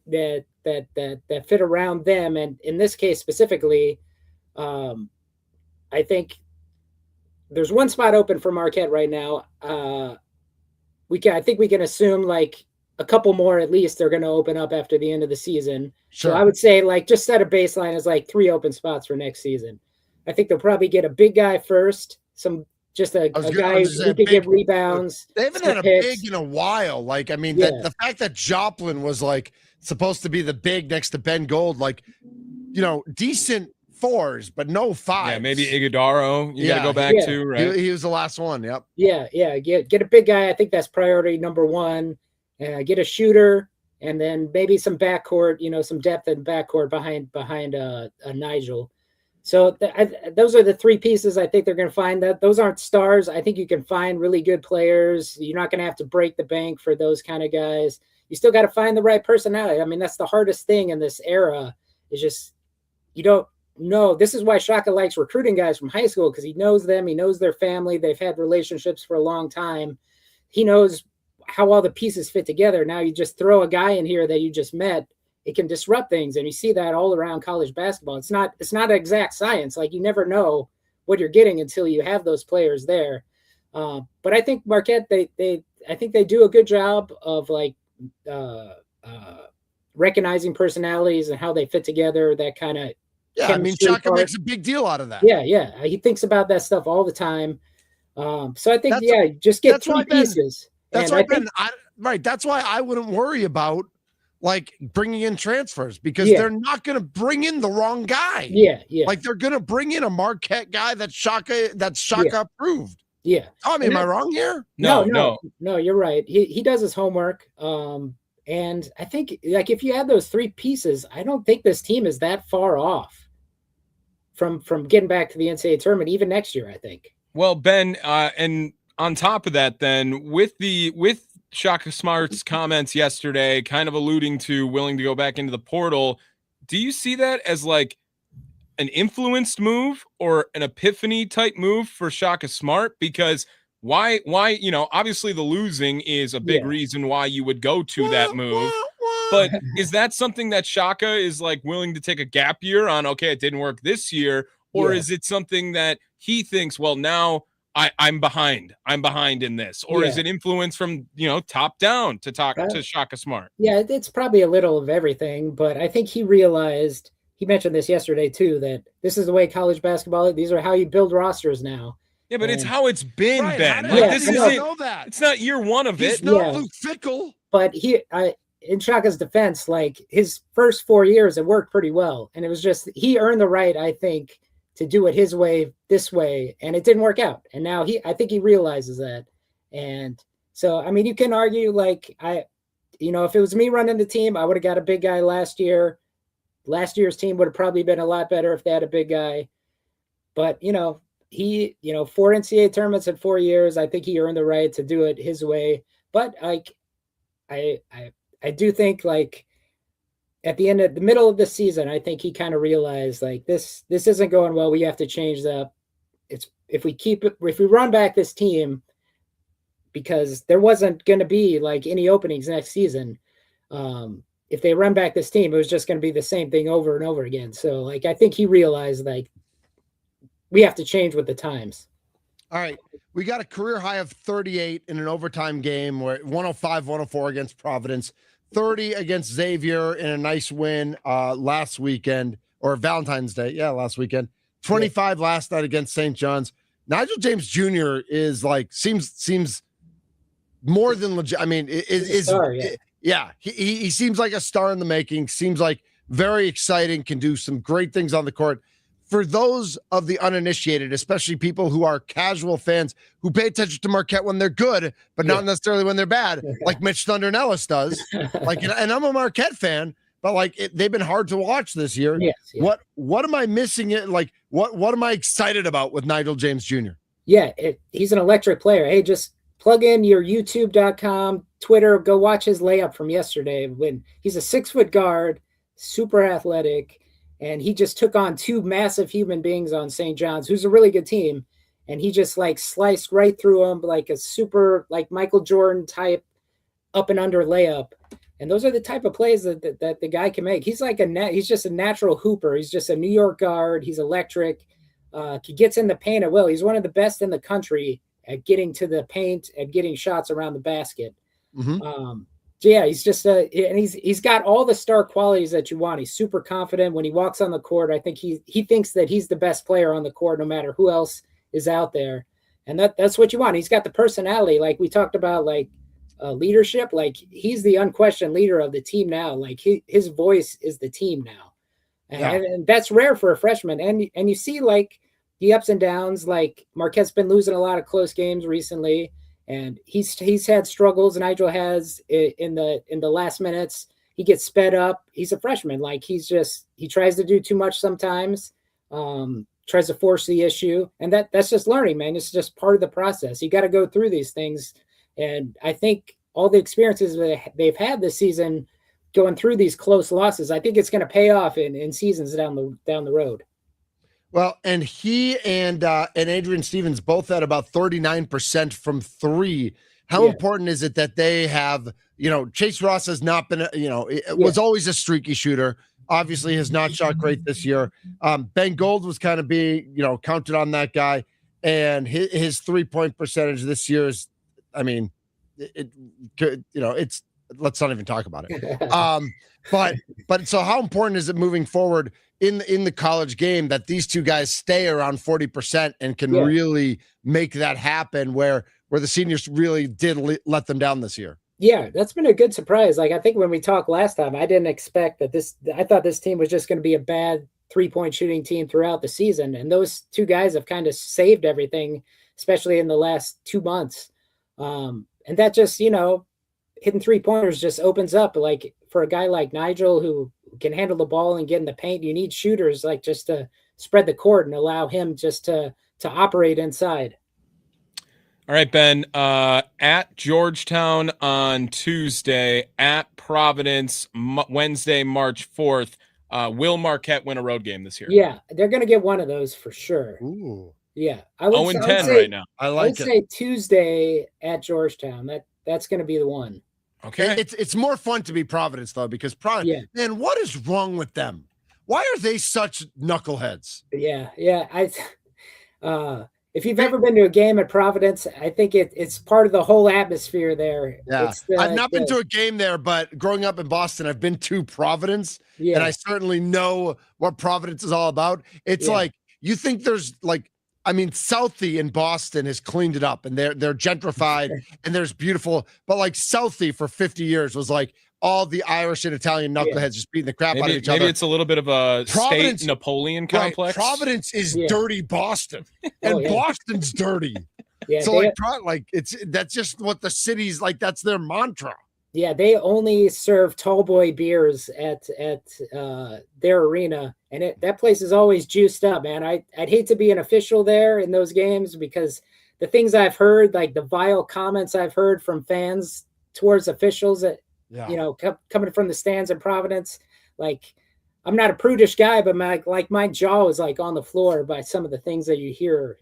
fit around them. And in this case specifically, I think there's one spot open for Marquette right now. I think we can assume like a couple more at least they're going to open up after the end of the season. Sure. So I would say like just set a baseline as like 3 open spots for next season. I think they'll probably get a big guy first. A guy who can give rebounds. They haven't had a big in a while. Like, I mean, the fact that Joplin was like supposed to be the big next to Ben Gold, like, you know, decent 4s, but no 5s. Yeah, maybe Iguodaro. You got to go back to, right? He was the last one. Yep. Yeah. Get a big guy. I think that's priority number 1. Get a shooter, and then maybe some backcourt. You know, some depth in backcourt behind Nigel. So those are the 3 pieces I think they're going to find. That those aren't stars. I think you can find really good players. You're not going to have to break the bank for those kind of guys. You still got to find the right personality. I mean, that's the hardest thing in this era is just you don't know. This is why Shaka likes recruiting guys from high school, because he knows them. He knows their family. They've had relationships for a long time. He knows how all the pieces fit together. Now you just throw a guy in here that you just met. It can disrupt things, and you see that all around college basketball. It's not exact science. Like, you never know what you're getting until you have those players there. But I think Marquette, I think they do a good job of like recognizing personalities and how they fit together. That kind of I mean, Shaka makes a big deal out of that. Yeah, he thinks about that stuff all the time. So I think just get 3 pieces. That's why I wouldn't worry about like bringing in transfers, because they're not going to bring in the wrong guy. Yeah. Like, they're going to bring in a Marquette guy that's Shaka approved. Yeah. Tommy, am I wrong here? No, you're right. He does his homework. And I think like if you add those 3 pieces, I don't think this team is that far off from getting back to the NCAA tournament even next year, I think. Well, Ben, and on top of that, then with Shaka Smart's comments yesterday, kind of alluding to willing to go back into the portal, do you see that as like an influenced move or an epiphany type move for Shaka Smart? Because why, you know, obviously the losing is a big reason why you would go to that move. But is that something that Shaka is like willing to take a gap year on? Okay, it didn't work this year. Or is it something that he thinks, well, now I'm behind in this? Or is it influence from, top down to talk to Shaka Smart? Yeah, it's probably a little of everything, but I think he realized, he mentioned this yesterday too, that this is the way college basketball is. These are how you build rosters now. Yeah, but it's how it's been, Right, Ben. how did This you isn't know that? It's not year one of He's it. not Luke Fickle. But in Shaka's defense, like his first 4 years, it worked pretty well. And it was just, he earned the right, I think, to do it his way, this way. And it didn't work out. And now I think he realizes that. And so, I mean, you can argue like if it was me running the team, I would have got a big guy last year. Last year's team would have probably been a lot better if they had a big guy. But, he, 4 NCAA tournaments in 4 years, I think he earned the right to do it his way. But like, I do think like at the middle of the season, I think he kind of realized like this isn't going well. We have to change if we run back this team, because there wasn't going to be like any openings next season. If they run back this team, it was just going to be the same thing over and over again. So like, I think he realized like we have to change with the times. All right. We got a career high of 38 in an overtime game, where 105-104 against Providence, 30 against Xavier in a nice win last weekend, or Valentine's Day. Yeah, last weekend. 25 last night against St. John's. Nigel James Jr. is like, seems more than legit. I mean, he seems like a star in the making, seems like very exciting, can do some great things on the court. For those of the uninitiated, especially people who are casual fans who pay attention to Marquette when they're good, but not necessarily when they're bad, like Mitch Thunder Nellis does. Like, and I'm a Marquette fan, but like they've been hard to watch this year. Yes, yeah. What am I missing? It like what am I excited about with Nigel James Jr.? Yeah, he's an electric player. Hey, just plug in your YouTube.com, Twitter, go watch his layup from yesterday. When he's a 6-foot guard, super athletic. And he just took on 2 massive human beings on St. John's, who's a really good team. And he just like sliced right through them like a super, like Michael Jordan type up and under layup. And those are the type of plays that the guy can make. He's like he's just a natural hooper. He's just a New York guard. He's electric. He gets in the paint at will. He's one of the best in the country at getting to the paint and getting shots around the basket. Mm-hmm. Yeah, he's just and he's got all the star qualities that you want. He's super confident when he walks on the court. I think he thinks that he's the best player on the court, no matter who else is out there. And that's what you want. He's got the personality, like we talked about, like leadership. Like he's the unquestioned leader of the team now. Like his voice is the team now, and that's rare for a freshman. And you see like the ups and downs. Like Marquette's been losing a lot of close games recently. And he's had struggles. Nigel has in the last minutes. He gets sped up. He's a freshman. Like he tries to do too much sometimes. Tries to force the issue, and that's just learning, man. It's just part of the process. You got to go through these things, and I think all the experiences that they've had this season, going through these close losses, I think it's going to pay off in seasons down the road. Well, and he and Adrian Stevens both had about 39% from 3. How important is it that they have, Chase Ross has not been, was always a streaky shooter. Obviously has not shot great this year. Ben Gold was kind of counted on that guy. And his 3-point percentage this year is, I mean, it's, let's not even talk about it. But so how important is it moving forward in the college game that these two guys stay around 40% and can really make that happen where the seniors really did let them down this year? Yeah, that's been a good surprise. Like I think when we talked last time, I didn't expect that I thought this team was just going to be a bad 3-point shooting team throughout the season. And those two guys have kind of saved everything, especially in the last 2 months. And that just, hitting 3-pointers just opens up, like for a guy like Nigel who can handle the ball and get in the paint, you need shooters like just to spread the court and allow him just to operate inside. All right, Ben, at Georgetown on Tuesday, at Providence Wednesday, March 4th. Will Marquette win a road game this year? Yeah, they're going to get one of those for sure. Ooh. Yeah. 0-10 right now. I like it. Say Tuesday at Georgetown. That's going to be the one. Okay. It's more fun to be Providence though, because Providence, man, what is wrong with them? Why are they such knuckleheads? Yeah. If you've ever been to a game at Providence, I think it's part of the whole atmosphere there. Yeah, I've not been to a game there, but growing up in Boston, I've been to Providence, and I certainly know what Providence is all about. It's like you think there's like, I mean, Southie in Boston has cleaned it up, and they're gentrified, and there's beautiful, but like Southie for 50 years was like all the Irish and Italian knuckleheads just beating the crap out of each other. Maybe it's a little bit of a state Napoleon complex. Right. Providence is dirty Boston, and Boston's dirty. Yeah, so that's just what the city's like. That's their mantra. Yeah, they only serve tall boy beers at their arena, and that place is always juiced up, man. I'd hate to be an official there in those games because the things I've heard, like the vile comments I've heard from fans towards officials that coming from the stands in Providence, like I'm not a prudish guy, but my jaw is like on the floor by some of the things that you hear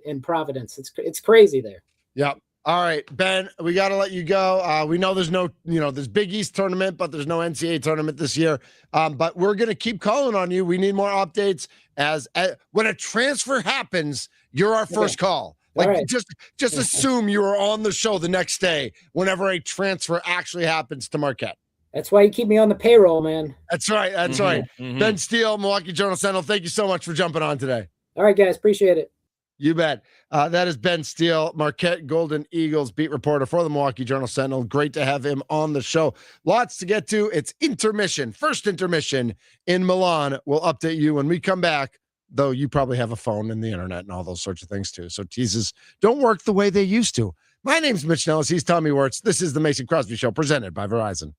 in Providence. It's crazy there. Yep. All right, Ben, we got to let you go. We know there's no, there's Big East tournament, but there's no NCAA tournament this year. But we're going to keep calling on you. We need more updates as when a transfer happens, you're our first call. Like just assume you are on the show the next day whenever a transfer actually happens to Marquette. That's why you keep me on the payroll, man. That's right. That's right. Ben Steele, Milwaukee Journal Sentinel, thank you so much for jumping on today. All right, guys. Appreciate it. You bet. That is Ben Steele, Marquette Golden Eagles beat reporter for the Milwaukee Journal Sentinel. Great to have him on the show. Lots to get to. It's intermission, first intermission in Milan. We'll update you when we come back, though you probably have a phone and the internet and all those sorts of things too. So teases don't work the way they used to. My name's Mitch Nellis. He's Tommy Wirtz. This is the Mason Crosby Show presented by Verizon.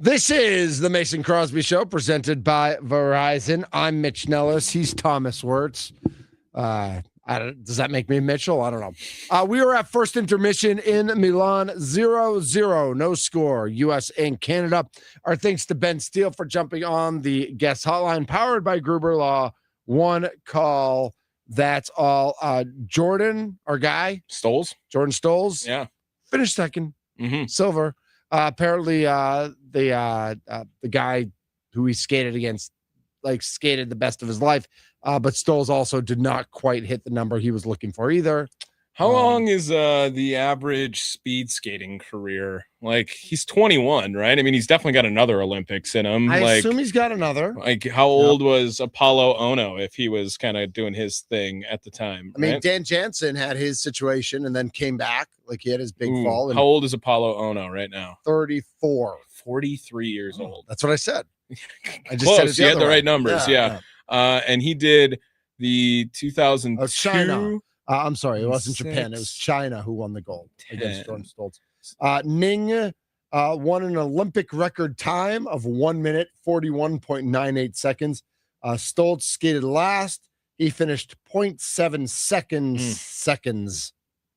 This is the Mason Crosby Show presented by Verizon. I'm Mitch Nellis. He's Thomas Wirtz. Does that make me Mitchell? I don't know. We are at first intermission in Milan, 0-0, no score. U.S. and Canada. Our thanks to Ben Steele for jumping on the guest hotline, powered by Gruber Law. One call. That's all. Jordan, our guy, Jordan Stoles. Yeah, finished second. Silver. Apparently, the guy who he skated against, skated the best of his life. But Stoles also did not quite hit the number he was looking for either. How long is the average speed skating career? He's 21, right? I mean, he's definitely got another Olympics in him. I assume he's got another. How old was Apollo Ono if he was kind of doing his thing at the time? I mean, Dan Jansen had his situation and then came back. He had his big fall. How old is Apollo Ono right now? 34. 43 years old. That's what I said. I just said you had the right numbers. Yeah. And he did the 2002. China. I'm sorry, it wasn't Japan. It was China who won the gold against Jordan Stoltz. Ning won an Olympic record time of 1 minute, 41.98 seconds. Stoltz skated last. He finished 0.7 seconds,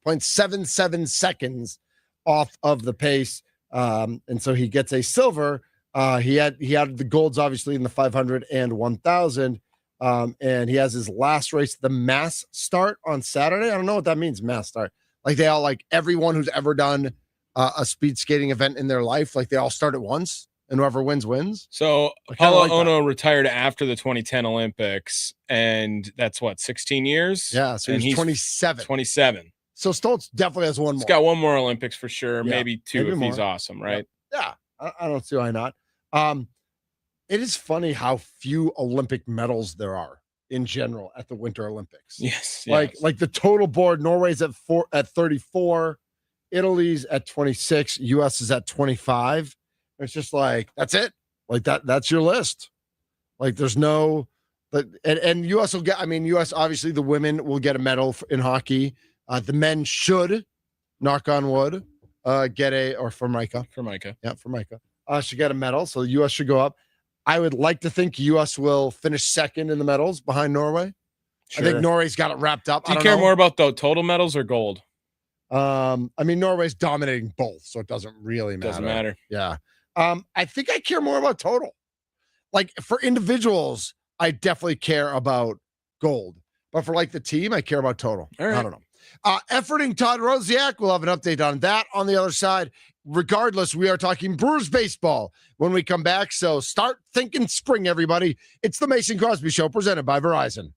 0.77 seconds off of the pace. And so he gets a silver. He had the golds, obviously, in the 500 and 1,000. And he has his last race, the mass start on Saturday. I don't know what that means, mass start. They all, everyone who's ever done a speed skating event in their life, they all start at once, and whoever wins. So Apollo Ono retired after the 2010 Olympics, and that's 16 years? Yeah, so he's 27. 27. So Stoltz definitely has one more. He's got one more Olympics for sure, maybe two maybe if more. He's awesome, right? Yeah, I don't see why not. It is funny how few Olympic medals there are in general at the Winter Olympics. Yes. Like the total board, Norway's at 34, Italy's at 26, US is at 25. It's just that's it. That's your list. There's no, and US will get, US, obviously the women will get a medal in hockey. The men should, knock on wood, get Formica. Yeah, Formica. Should get a medal. So the US should go up. I would like to think U.S. will finish second in the medals behind Norway. Sure. I think Norway's got it wrapped up. Do you care more about the total medals or gold? Norway's dominating both, so it doesn't really matter. Doesn't matter. Yeah. I think I care more about total. For individuals, I definitely care about gold. But for the team, I care about total. All right. I don't know. Efforting Todd Rosiak. We'll have an update on that on the other side. Regardless, we are talking Brewers baseball when we come back. So start thinking spring, everybody. It's the Mason Crosby Show presented by Verizon.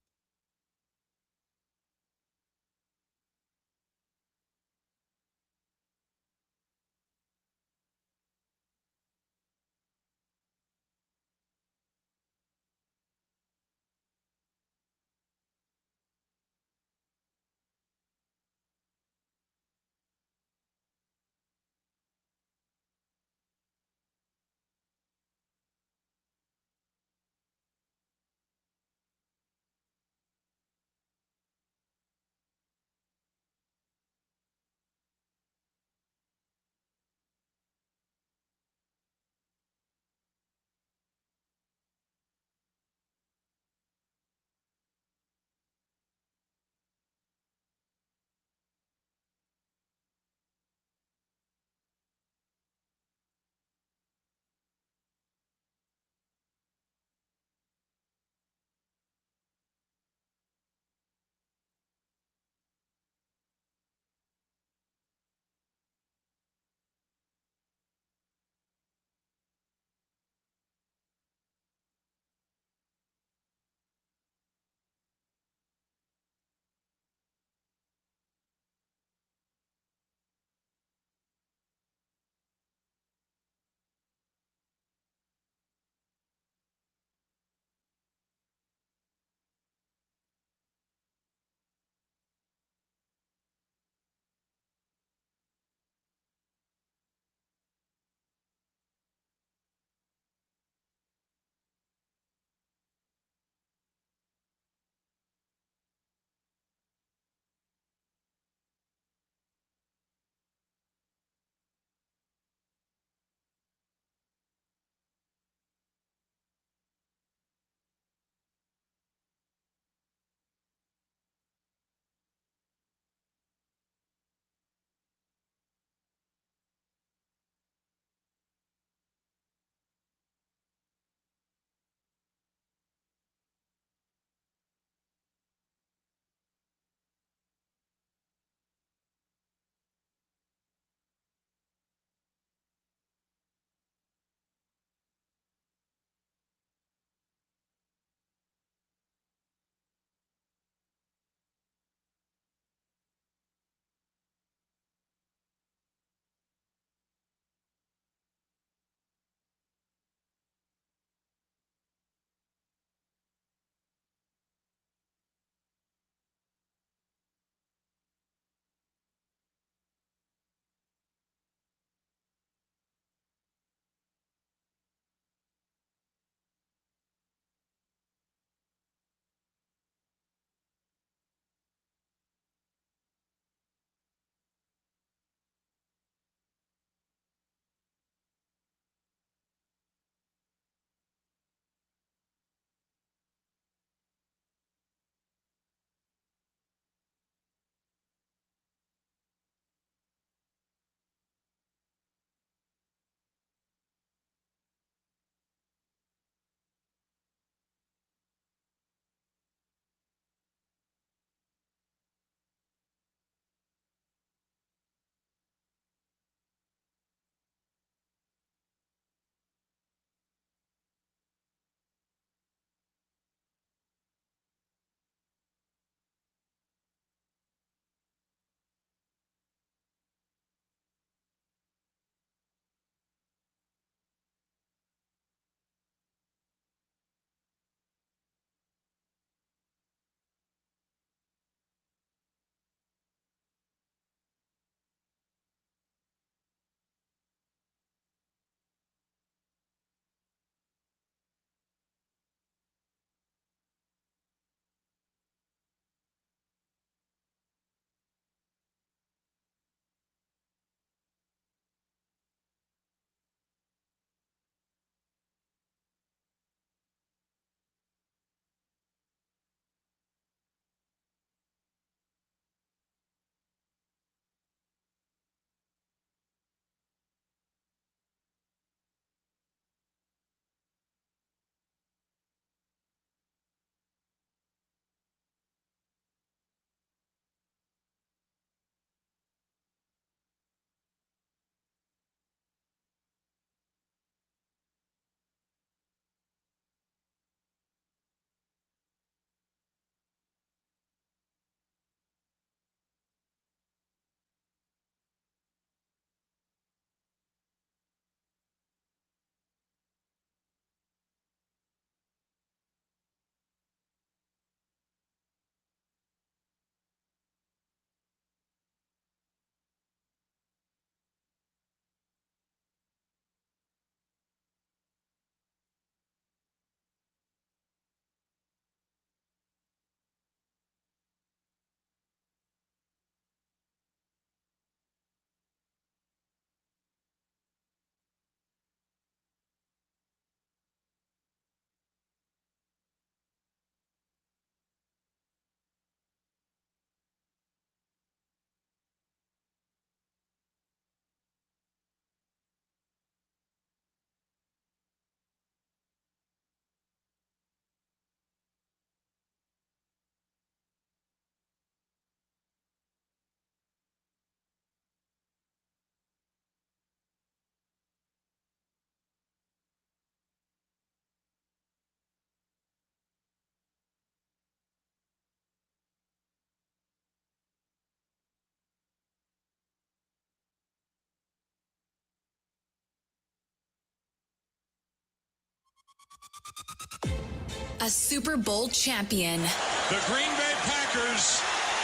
A Super Bowl champion. The Green Bay Packers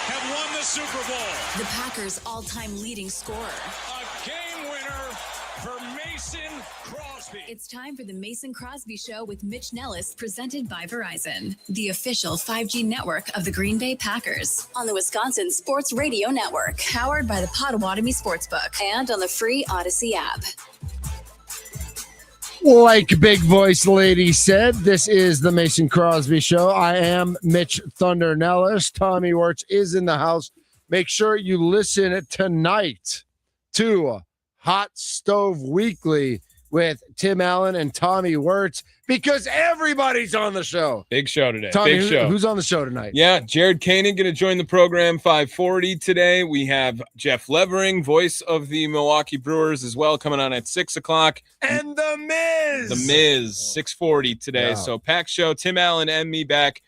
have won the Super Bowl. The Packers' all-time leading scorer. A game winner for Mason Crosby. It's time for the Mason Crosby Show with Mitch Nellis, presented by Verizon, the official 5G network of the Green Bay Packers, on the Wisconsin Sports Radio Network, powered by the Potawatomi Sportsbook, and on the free Odyssey app. Like Big Voice Lady said, this is the Mason Crosby Show. I am Mitch Thunder Nellis. Tommy Wirtz is in the house. Make sure you listen tonight to Hot Stove Weekly with Tim Allen and Tommy Wirtz, because everybody's on the show. Big show today. Tommy, Big show. Who's on the show tonight? Yeah, Jared Koenig going to join the program 5:40 today. We have Jeff Levering, voice of the Milwaukee Brewers, as well, coming on at 6 o'clock. And The Miz. The Miz, 6:40 today. Yeah. So packed show. Tim Allen and me back.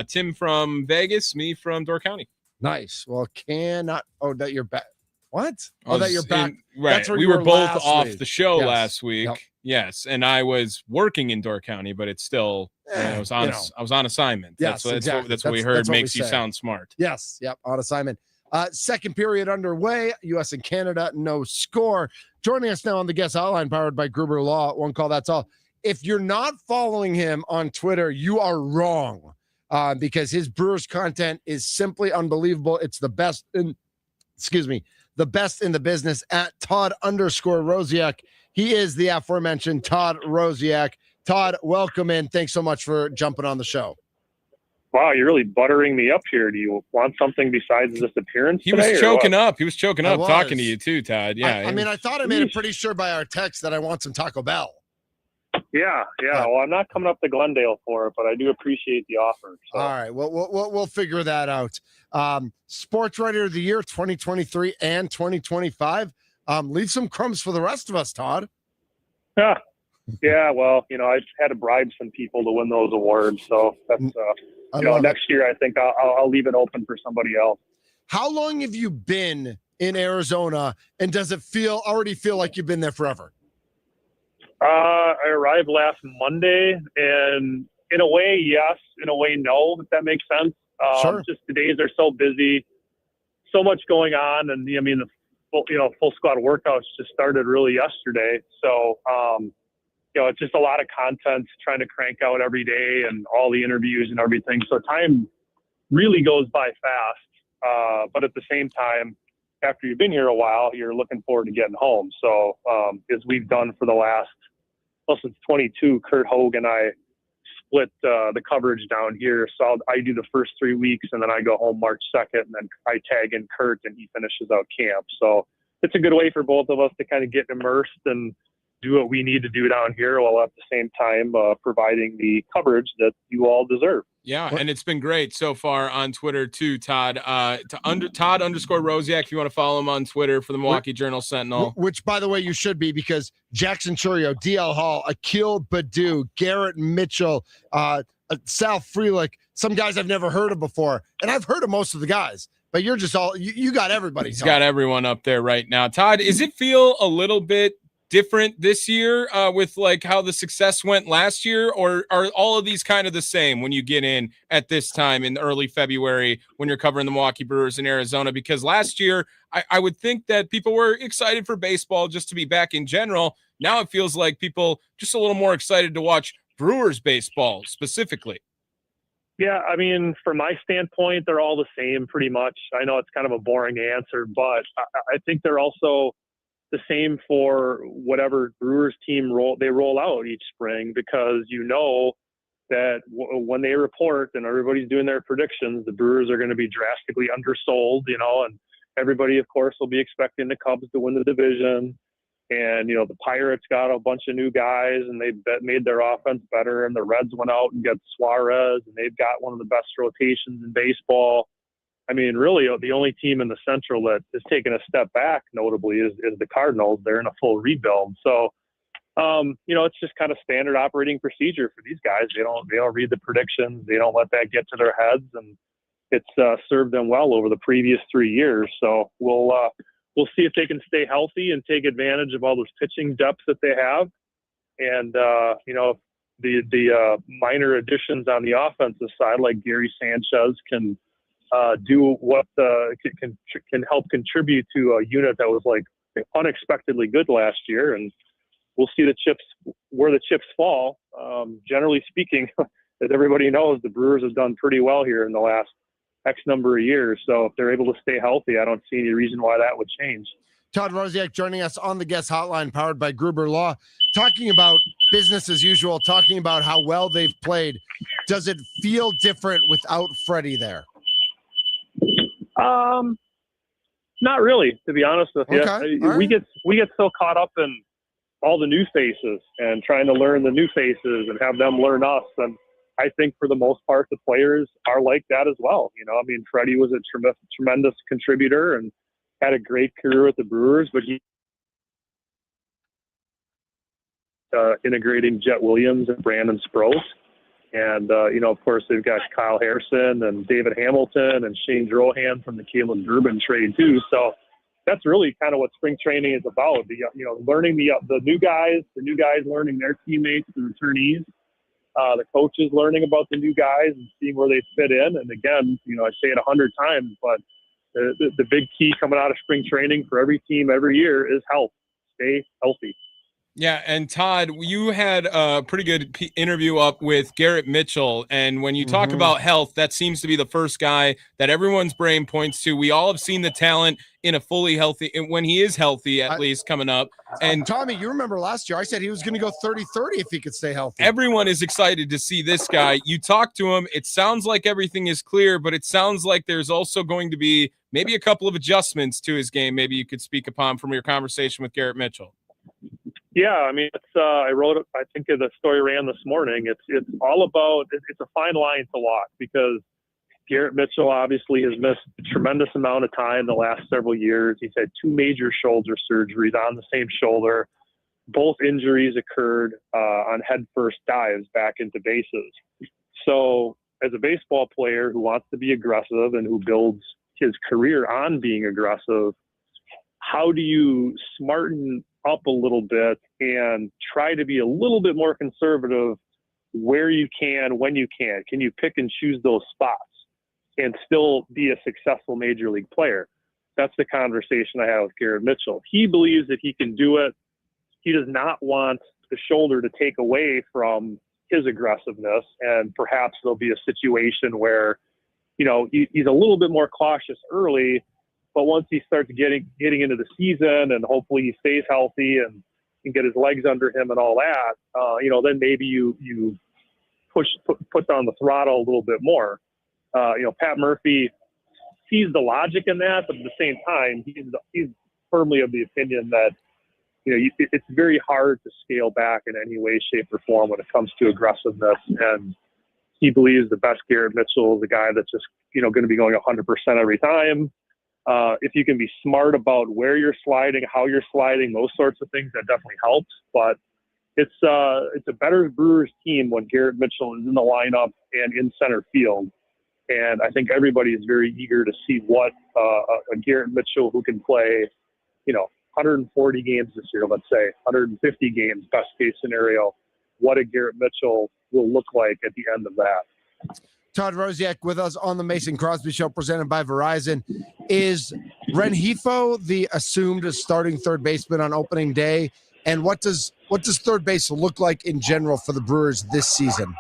Tim from Vegas, me from Door County. Nice. Well, that you're back. What? That you're back. Right. That's where we you were both last off week. the show Yes. last week. Yep. Yes, and I was working in Door County, but it's still I was on assignment. Yes, That's what we exactly. heard That's what makes we you say. sound smart. Yes. Yep. On assignment. Second period underway. U.S. and Canada, no score. Joining us now on the guest hotline, powered by Gruber Law. One call, that's all. If you're not following him on Twitter, you are wrong, because his Brewers content is simply unbelievable. It's the best the best in the business at Todd_Rosiak. He is the aforementioned Todd Rosiak. Todd, welcome in. Thanks so much for jumping on the show. Wow, you're really buttering me up here. Do you want something besides this appearance? He was choking up. He was choking up talking to you too, Todd. Yeah. I mean, I thought I made it pretty sure by our text that I want some Taco Bell. Yeah. Well, I'm not coming up to Glendale for it, but I do appreciate the offer. So. All right. Well, we'll figure that out. Sports Writer of the Year 2023 and 2025. Leave some crumbs for the rest of us, Todd. Yeah. Well, I've had to bribe some people to win those awards, so that's next year I think I'll leave it open for somebody else. How long have you been in Arizona, and does it already feel like you've been there forever? I arrived last Monday, and in a way, yes. In a way, no, if that makes sense. Sure. Just the days are so busy, so much going on. And I mean, the full squad workouts just started really yesterday. So, it's just a lot of content trying to crank out every day and all the interviews and everything. So time really goes by fast. But at the same time, after you've been here a while, you're looking forward to getting home. So, as we've done for the last, since 22, Kurt Hogue and I split the coverage down here. So I do the first 3 weeks, and then I go home March 2nd, and then I tag in Kurt, and he finishes out camp. So it's a good way for both of us to kind of get immersed and do what we need to do down here, while at the same time providing the coverage that you all deserve. Yeah, and it's been great so far on Twitter too, Todd. Todd_Rosiak, if you want to follow him on Twitter for the Milwaukee Journal Sentinel. Which, by the way, you should be, because Jackson Churio, DL Hall, Akil Badu, Garrett Mitchell, Sal Frelick, some guys I've never heard of before. And I've heard of most of the guys, but you're just you got everybody. He's got everyone up there right now. Todd, does it feel a little bit different this year with like how the success went last year, or are all of these kind of the same when you get in at this time in early February when you're covering the Milwaukee Brewers in Arizona? Because last year I would think that people were excited for baseball just to be back in general. Now it feels like people just a little more excited to watch Brewers baseball specifically. Yeah, I mean, from my standpoint, they're all the same pretty much. I know it's kind of a boring answer, but I think they're also the same for whatever Brewers team they roll out each spring, because that when they report and everybody's doing their predictions, the Brewers are going to be drastically undersold, and everybody, of course, will be expecting the Cubs to win the division. And, the Pirates got a bunch of new guys, and they made their offense better. And the Reds went out and got Suarez, and they've got one of the best rotations in baseball. I mean, really, the only team in the Central that has taken a step back, notably, is the Cardinals. They're in a full rebuild. So, it's just kind of standard operating procedure for these guys. They don't read the predictions. They don't let that get to their heads, and it's served them well over the previous 3 years. So we'll see if they can stay healthy and take advantage of all those pitching depth that they have. And, the minor additions on the offensive side, like Gary Sanchez, can do what can help contribute to a unit that was like unexpectedly good last year. And we'll see where the chips fall. Generally speaking, as everybody knows, the Brewers have done pretty well here in the last X number of years. So if they're able to stay healthy, I don't see any reason why that would change. Todd Rosiak joining us on the guest hotline powered by Gruber Law, talking about business as usual, talking about how well they've played. Does it feel different without Freddie there? Not really, to be honest with you. Okay. We get so caught up in all the new faces and trying to learn the new faces and have them learn us. And I think for the most part, the players are like that as well. You know, I mean, Freddie was a tremendous contributor and had a great career with the Brewers, but he integrating Jet Williams and Brandon Sproles. And, of course, they've got Kyle Harrison and David Hamilton and Shane Drohan from the Kalen Durbin trade, too. So that's really kind of what spring training is about. Learning the new guys learning their teammates, the returnees, the coaches learning about the new guys and seeing where they fit in. And again, I say it 100 times, but the big key coming out of spring training for every team every year is health. Stay healthy. Yeah, and Todd, you had a pretty good interview up with Garrett Mitchell, and when you talk about health, that seems to be the first guy that everyone's brain points to. We all have seen the talent in a fully healthy, when he is healthy at least, coming up. And Tommy, you remember last year I said he was going to go 30-30 if he could stay healthy. Everyone is excited to see this guy. You talk to him, it sounds like everything is clear, but it sounds like there's also going to be maybe a couple of adjustments to his game. Maybe you could speak upon from your conversation with Garrett Mitchell. Yeah, I mean, I wrote it. I think the story ran this morning. It's all about. It's a fine line to walk because Garrett Mitchell obviously has missed a tremendous amount of time the last several years. He's had 2 major shoulder surgeries on the same shoulder. Both injuries occurred on head-first dives back into bases. So, as a baseball player who wants to be aggressive and who builds his career on being aggressive, how do you smarten up a little bit and try to be a little bit more conservative where you can, when you can? Can you pick and choose those spots and still be a successful major league player? That's the conversation I had with Garrett Mitchell. He believes that he can do it. He does not want the shoulder to take away from his aggressiveness, and perhaps there'll be a situation where, he's a little bit more cautious early. But once he starts getting into the season and hopefully he stays healthy and can get his legs under him and all that, then maybe you put down the throttle a little bit more. Pat Murphy sees the logic in that, but at the same time, he's firmly of the opinion that it's very hard to scale back in any way, shape, or form when it comes to aggressiveness. And he believes the best Garrett Mitchell is the guy that's just going to be going 100% every time. If you can be smart about where you're sliding, how you're sliding, those sorts of things, that definitely helps. But it's a better Brewers team when Garrett Mitchell is in the lineup and in center field. And I think everybody is very eager to see what a Garrett Mitchell who can play, 140 games this year, let's say, 150 games, best case scenario, what a Garrett Mitchell will look like at the end of that. Todd Rosiak with us on the Mason Crosby Show, presented by Verizon. Is Rengifo the assumed starting third baseman on opening day? And what does third base look like in general for the Brewers this season?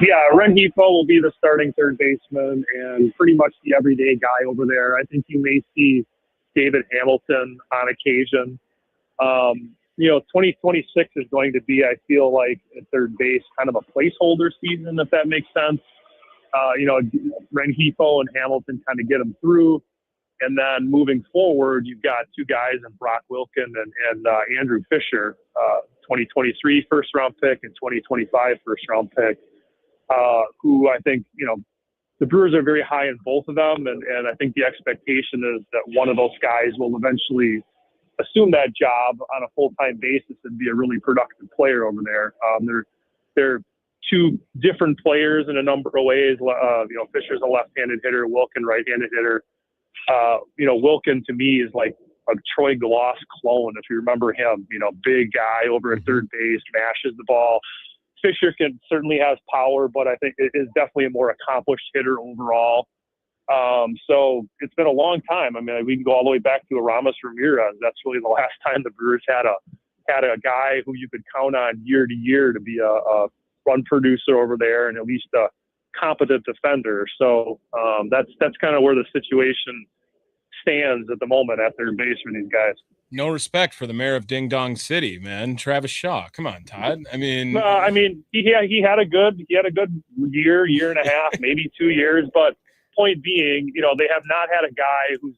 Yeah, Rengifo will be the starting third baseman and pretty much the everyday guy over there. I think you may see David Hamilton on occasion. 2026 is going to be, I feel like, at third base, kind of a placeholder season, if that makes sense. Rengifo and Hamilton kind of get them through. And then moving forward, you've got 2 guys in Brock Wilken and Andrew Fisher, 2023 first-round pick and 2025 first-round pick, who I think, the Brewers are very high in both of them. And I think the expectation is that one of those guys will eventually assume that job on a full-time basis and be a really productive player over there. They're 2 different players in a number of ways. Fisher's a left-handed hitter, Wilken right-handed hitter. Wilken to me is like a Troy Glaus clone, if you remember him. Big guy over at third base, mashes the ball. Fisher certainly has power, but I think it is definitely a more accomplished hitter overall. So it's been a long time. I mean, we can go all the way back to Aramis Ramirez. That's really the last time the Brewers had a guy who you could count on year to year to be a run producer over there and at least a competent defender. So that's kind of where the situation stands at the moment at third base for these guys. No respect for the mayor of Ding Dong City, man. Travis Shaw. Come on, Todd. I mean, he had a good year and a half, maybe 2 years. But point being, they have not had a guy who's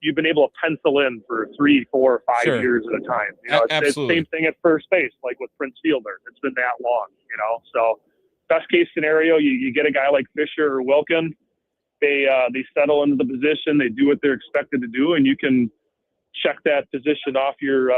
you've been able to pencil in for 3, 4, 5 years at a time. It's the same thing at first base, like with Prince Fielder. It's been that long, So best case scenario, you get a guy like Fisher or Wilkin. They settle into the position. They do what they're expected to do, and you can check that position off your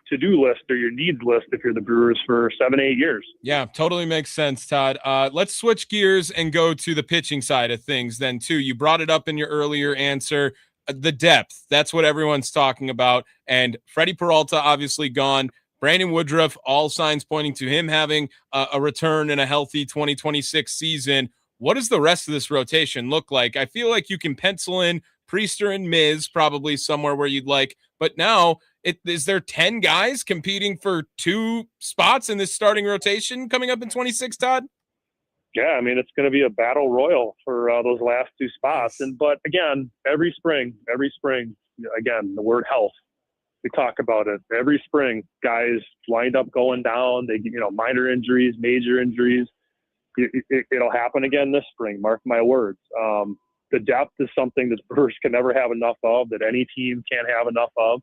to-do list or your needs list if you're the Brewers for 7-8 years. Yeah, totally makes sense, Todd. Let's switch gears and go to the pitching side of things then, too. You brought it up in your earlier answer. The depth, that's what everyone's talking about. And Freddie Peralta obviously gone. Brandon Woodruff, all signs pointing to him having a return in a healthy 2026 season. What does the rest of this rotation look like? I feel like you can pencil in Priester and Miz probably somewhere where you'd like, but now is there 10 guys competing for 2 spots in this starting rotation coming up in 26, Todd? Yeah, I mean, it's going to be a battle royal for those last 2 spots. But again, every spring, again, the word health, we talk about it. Every spring, guys lined up going down. They, minor injuries, major injuries. It'll happen again this spring. Mark my words. The depth is something that Brewers can never have enough of, that any team can't have enough of.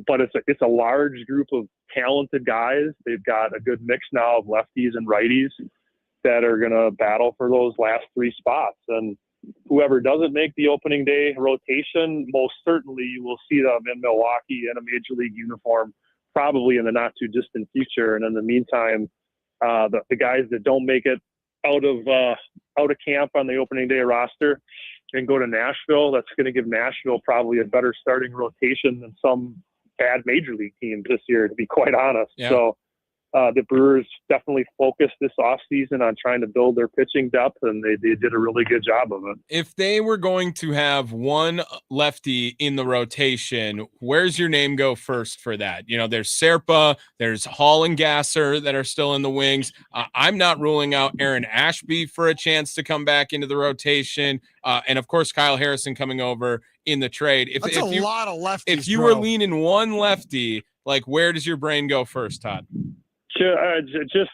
But it's a large group of talented guys. They've got a good mix now of lefties and righties that are going to battle for those last 3 spots. And whoever doesn't make the opening day rotation, most certainly you will see them in Milwaukee in a major league uniform, probably in the not too distant future. And in the meantime, the guys that don't make it out of camp on the opening day roster and go to Nashville, that's going to give Nashville probably a better starting rotation than some bad major league teams this year, to be quite honest. Yeah. So the Brewers definitely focused this offseason on trying to build their pitching depth, and they did a really good job of it. If they were going to have one lefty in the rotation, where's your name go first for that? There's Serpa, there's Hall and Gasser that are still in the wings. I'm not ruling out Aaron Ashby for a chance to come back into the rotation. And, of course, Kyle Harrison coming over in the trade. That's a lot of lefties, If you were leaning one lefty, where does your brain go first, Todd? Just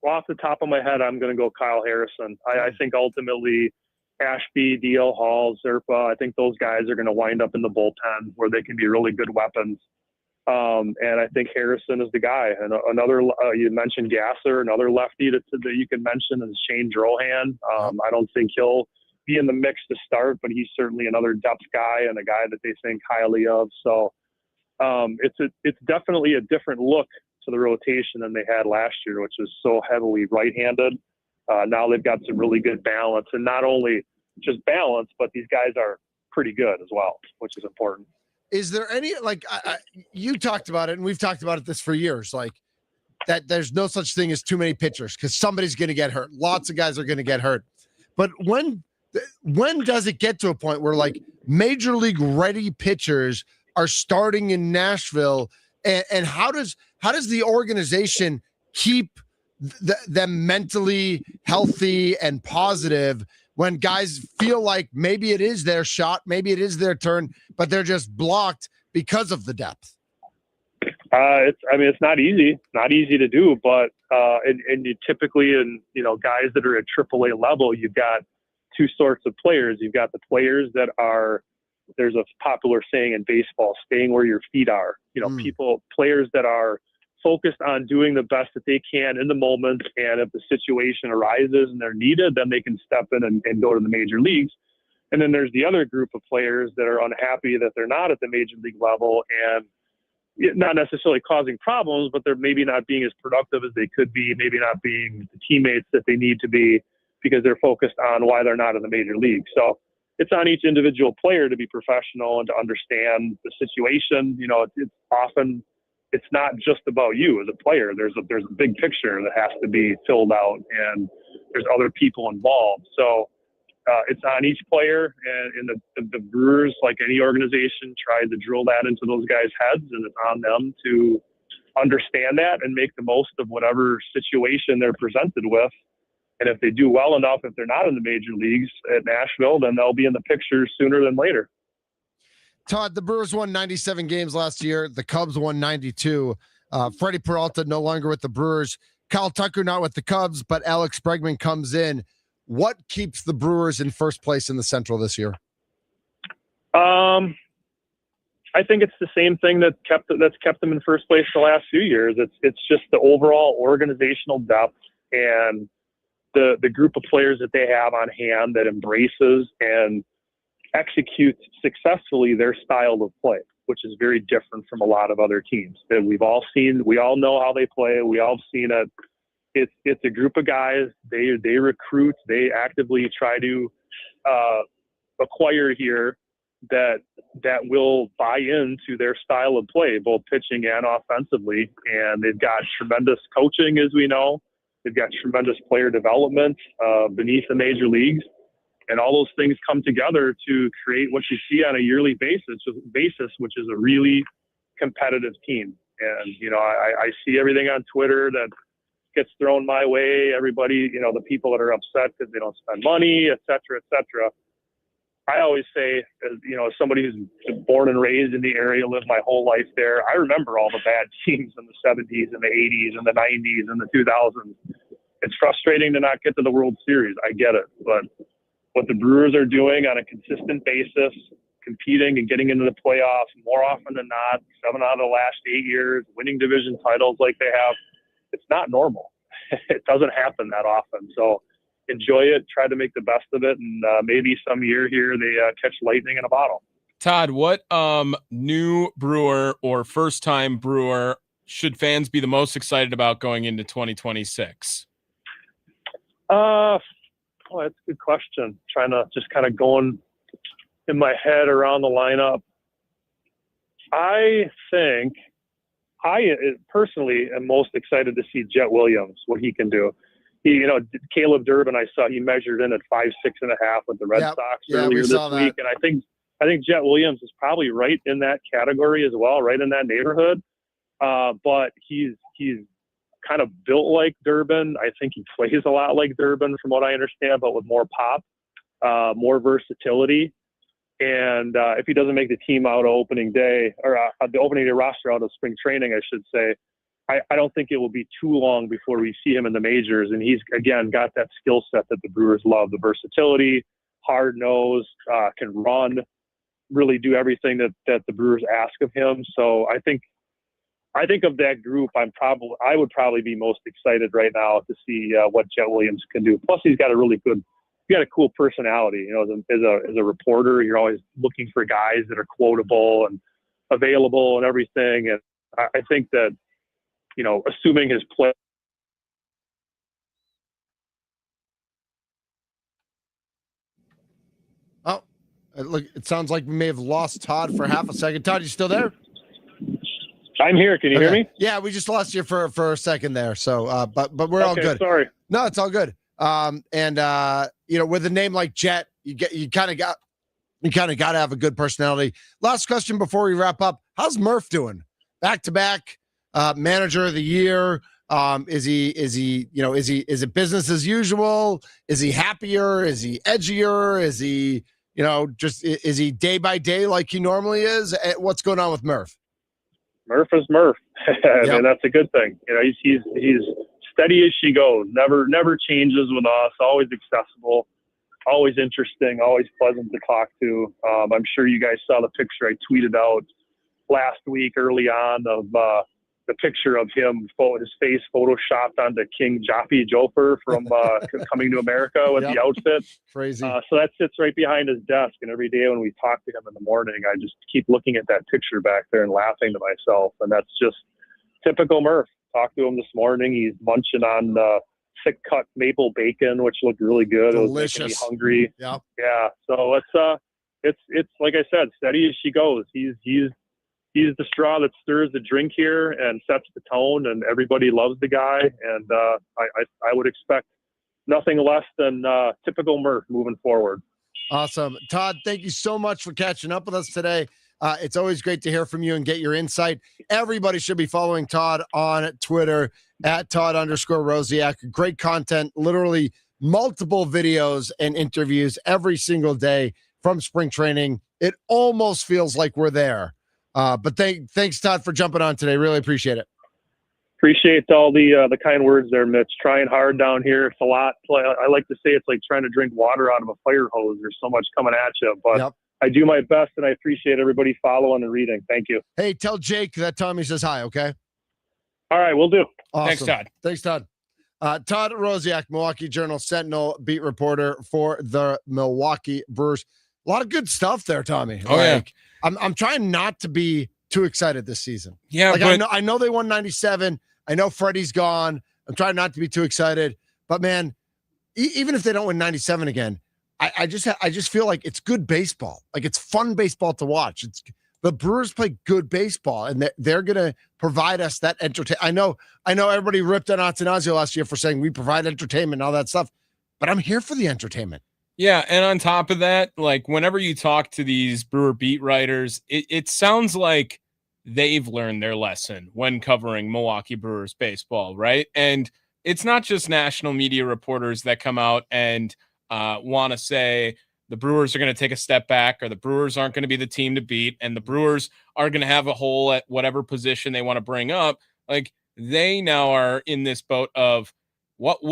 off the top of my head, I'm going to go Kyle Harrison. I think ultimately Ashby, D.L. Hall, Zerpa, I think those guys are going to wind up in the bullpen where they can be really good weapons. And I think Harrison is the guy. And another, you mentioned Gasser, another lefty that you can mention is Shane Drohan. I don't think he'll be in the mix to start, but he's certainly another depth guy and a guy that they think highly of. So it's definitely a different look to the rotation than they had last year, which was so heavily right-handed. Now they've got some really good balance, and not only just balance, but these guys are pretty good as well, which is important. Is there any, you talked about it, and we've talked about this for years, that there's no such thing as too many pitchers because somebody's going to get hurt. Lots of guys are going to get hurt. But when does it get to a point where major league ready pitchers are starting in Nashville, and how does the organization keep them mentally healthy and positive when guys feel like maybe it is their shot, maybe it is their turn, but they're just blocked because of the depth? It's not easy to do, but and you typically, guys that are at AAA level, you've got 2 sorts of players. You've got the players that are, there's a popular saying in baseball, staying where your feet are. Players that are focused on doing the best that they can in the moment, and if the situation arises and they're needed, then they can step in and go to the major leagues. And then there's the other group of players that are unhappy that they're not at the major league level, and not necessarily causing problems, but they're maybe not being as productive as they could be, maybe not being the teammates that they need to be because they're focused on why they're not in the major league. So it's on each individual player to be professional and to understand the situation. It's often it's not just about you as a player. There's a big picture that has to be filled out, and there's other people involved. So it's on each player, and the Brewers, like any organization, tried to drill that into those guys' heads, and it's on them to understand that and make the most of whatever situation they're presented with. And if they do well enough, if they're not in the major leagues at Nashville, then they'll be in the picture sooner than later. Todd, the Brewers won 97 games last year. The Cubs won 92. Freddie Peralta no longer with the Brewers. Kyle Tucker not with the Cubs, but Alex Bregman comes in. What keeps the Brewers in first place in the Central this year? I think it's the same thing that's kept them in first place the last few years. It's just the overall organizational depth and the group of players that they have on hand that embraces and executes successfully their style of play, which is very different from a lot of other teams that we've all seen. We all know how they play. We all have seen it. It's a group of guys. They recruit. They actively try to acquire here that will buy into their style of play, both pitching and offensively. And they've got tremendous coaching, as we know. They've got tremendous player development beneath the major leagues. And all those things come together to create what you see on a yearly basis, which is a really competitive team. And, I see everything on Twitter that gets thrown my way. Everybody, the people that are upset because they don't spend money, et cetera, et cetera. I always say, as somebody who's born and raised in the area, lived my whole life there, I remember all the bad teams in the 70s and the 80s and the 90s and the 2000s. It's frustrating to not get to the World Series. I get it. But what the Brewers are doing on a consistent basis, competing and getting into the playoffs more often than not, 7 out of the last 8 years, winning division titles like they have, it's not normal. It doesn't happen that often. So enjoy it, try to make the best of it, and maybe some year here they catch lightning in a bottle. Todd, what new Brewer or first-time Brewer should fans be the most excited about going into 2026? Well, that's a good question. Trying to just kind of going in my head around the lineup. I think I personally am most excited to see Jet Williams, what he can do. Caleb Durbin, I saw he measured in at 5'6.5" with the Red Sox earlier this week. And I think Jet Williams is probably right in that category as well, right in that neighborhood. But he's kind of built like Durbin. I think he plays a lot like Durbin from what I understand, but with more pop, more versatility. And if he doesn't make the team out of opening day, or the opening day roster out of spring training, I should say, I don't think it will be too long before we see him in the majors. And he's, again, got that skill set that the Brewers love, the versatility, hard nose, can run, really do everything that the Brewers ask of him. So I think of that group, I would probably be most excited right now to see what Jet Williams can do. Plus, he's got a cool personality. As a reporter, you're always looking for guys that are quotable and available and everything. And I think that, assuming his play. Oh, look! It sounds like we may have lost Todd for half a second. Todd, you still there? I'm here. Can you hear me? Yeah, we just lost you for a second there. So, but we're all good. Sorry. No, it's all good. With a name like Jet, you kind of got to have a good personality. Last question before we wrap up: how's Murph doing? Back to back, manager of the year. Is it business as usual? Is he happier? Is he edgier? Is he, is he day by day like he normally is? What's going on with Murph? Murph is Murph. And that's a good thing. He's steady as she goes. Never changes with us. Always accessible. Always interesting. Always pleasant to talk to. I'm sure you guys saw the picture I tweeted out last week early on of the picture of him, his face photoshopped onto King Jaffe Joffer from Coming to America with the outfit. Crazy. So that sits right behind his desk. And every day when we talk to him in the morning, I just keep looking at that picture back there and laughing to myself. And that's just typical Murph. Talked to him this morning. He's munching on thick cut maple bacon, which looked really good. Delicious. It was making me hungry. Yeah. So it's like I said, steady as she goes. He's he's the straw that stirs the drink here and sets the tone, and everybody loves the guy. And I would expect nothing less than typical Murph moving forward. Awesome. Todd, thank you so much for catching up with us today. It's always great to hear from you and get your insight. Everybody should be following Todd on Twitter at Todd_Rosiak. Great content, literally multiple videos and interviews every single day from spring training. It almost feels like we're there. But thanks, Todd, for jumping on today. Really appreciate it. Appreciate all the kind words there, Mitch. Trying hard down here. It's a lot. I like to say it's like trying to drink water out of a fire hose. There's so much coming at you, but Yep. I do my best, and I appreciate everybody following and reading. Thank you. Hey, tell Jake that Tommy says hi, okay? All right, we'll do. Awesome. Thanks, Todd. Thanks, Todd. Todd Rosiak, Milwaukee Journal Sentinel beat reporter for the Milwaukee Brewers. A lot of good stuff there, Tommy. Oh, yeah. I'm trying not to be too excited this season. Yeah, like, but I know they won 97. I know Freddie's gone. I'm trying not to be too excited. But man, even if they don't win 97 again, I just feel like it's good baseball. Like, it's fun baseball to watch. The Brewers play good baseball, and they're going to provide us that entertainment. I know everybody ripped on Atanasio last year for saying we provide entertainment and all that stuff, but I'm here for the entertainment. yeah, and on top of that, like, whenever you talk to these Brewer beat writers, it sounds like they've learned their lesson when covering Milwaukee Brewers baseball, right? And it's not just national media reporters that come out and want to say the Brewers are going to take a step back, or the Brewers aren't going to be the team to beat, and the Brewers are going to have a hole at whatever position they want to bring up. Like, they now are in this boat of what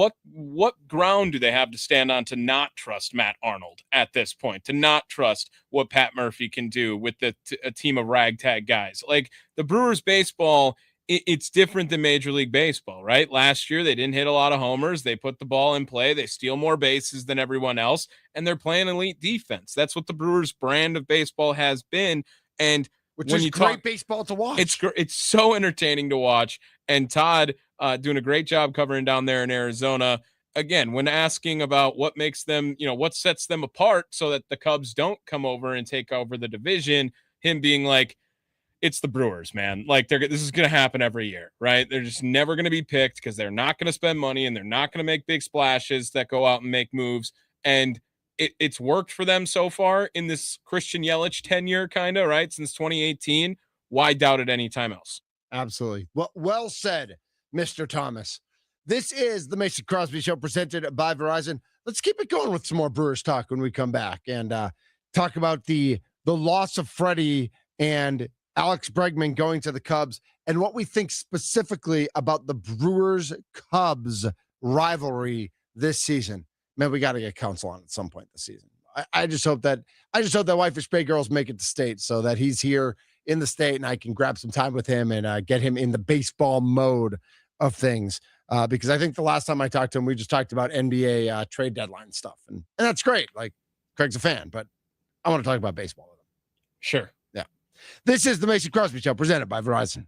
ground do they have to stand on to not trust Matt Arnold at this point, to not trust what Pat Murphy can do with a team of ragtag guys. Like, the Brewers baseball, it's different than Major League Baseball, right? Last year, they didn't hit a lot of homers. They put the ball in play. They steal more bases than everyone else, and they're playing elite defense. That's what the Brewers brand of baseball has been. And Which when is you great baseball to watch. it's so entertaining to watch. And Todd doing a great job covering down there in Arizona. Again, when asking about what makes them, what sets them apart so that the Cubs don't come over and take over the division, him being like, it's the Brewers, man. Like, this is going to happen every year, right? They're just never going to be picked because they're not going to spend money and they're not going to make big splashes that go out and make moves. And it's worked for them so far in this Christian Yelich tenure, kind of, right? Since 2018. Why doubt it any time else? Absolutely. Well said, Mr. Thomas. This is the Mason Crosby Show presented by Verizon. Let's keep it going with some more Brewers talk when we come back and talk about the loss of Freddie and Alex Bregman going to the Cubs and what we think specifically about the Brewers-Cubs rivalry this season. Man, we got to get Counsell on at some point this season. I just hope that White Fish Bay girls make it to state so that he's here in the state and I can grab some time with him and get him in the baseball mode of things. Because I think the last time I talked to him, we just talked about NBA trade deadline stuff. And that's great. Like, Craig's a fan, but I want to talk about baseball with him. Sure. Yeah. This is the Mason Crosby Show presented by Verizon.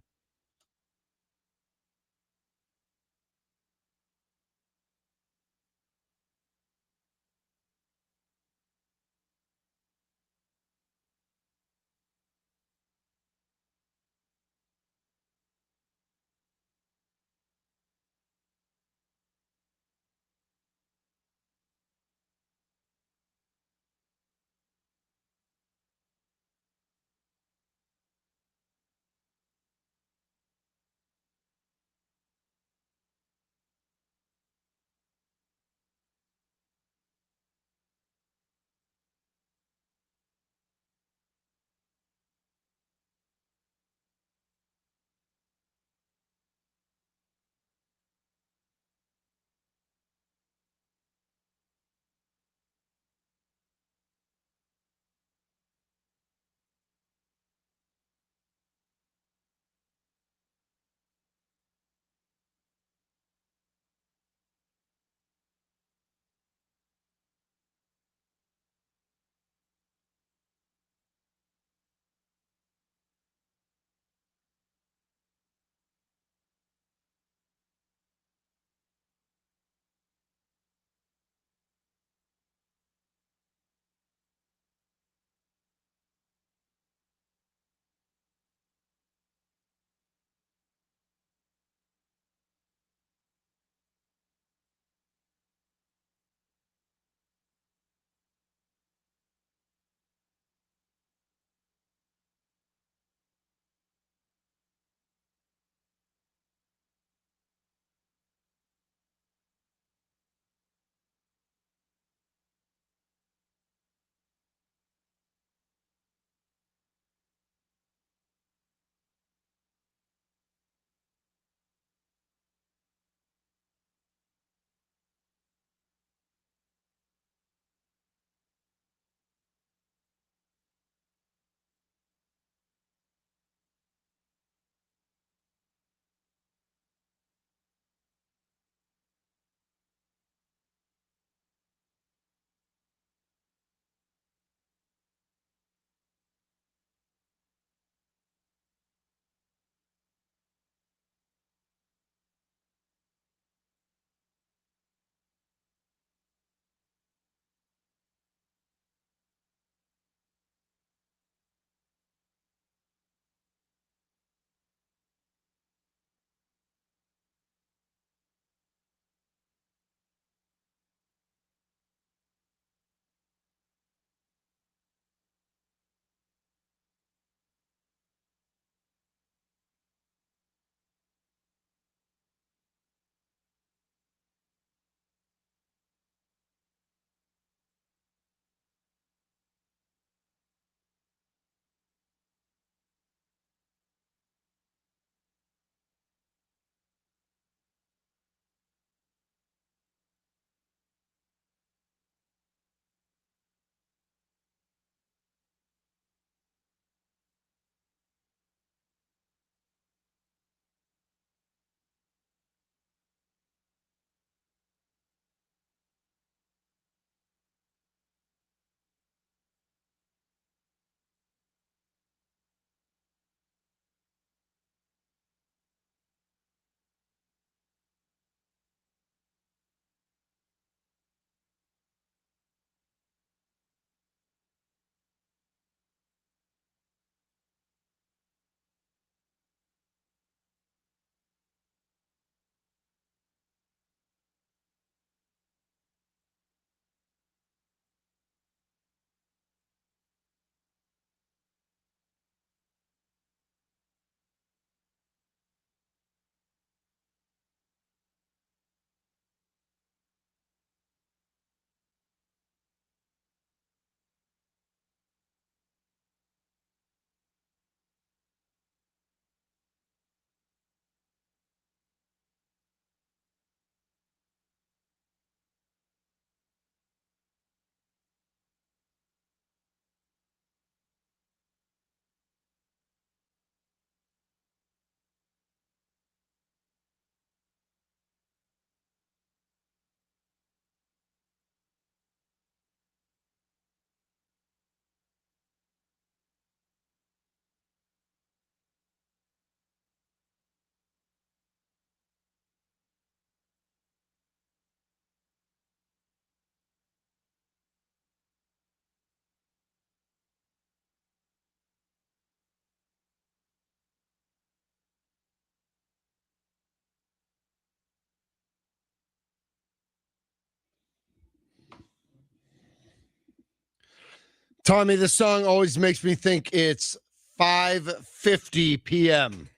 Tommy, this song always makes me think it's 5:50 p.m.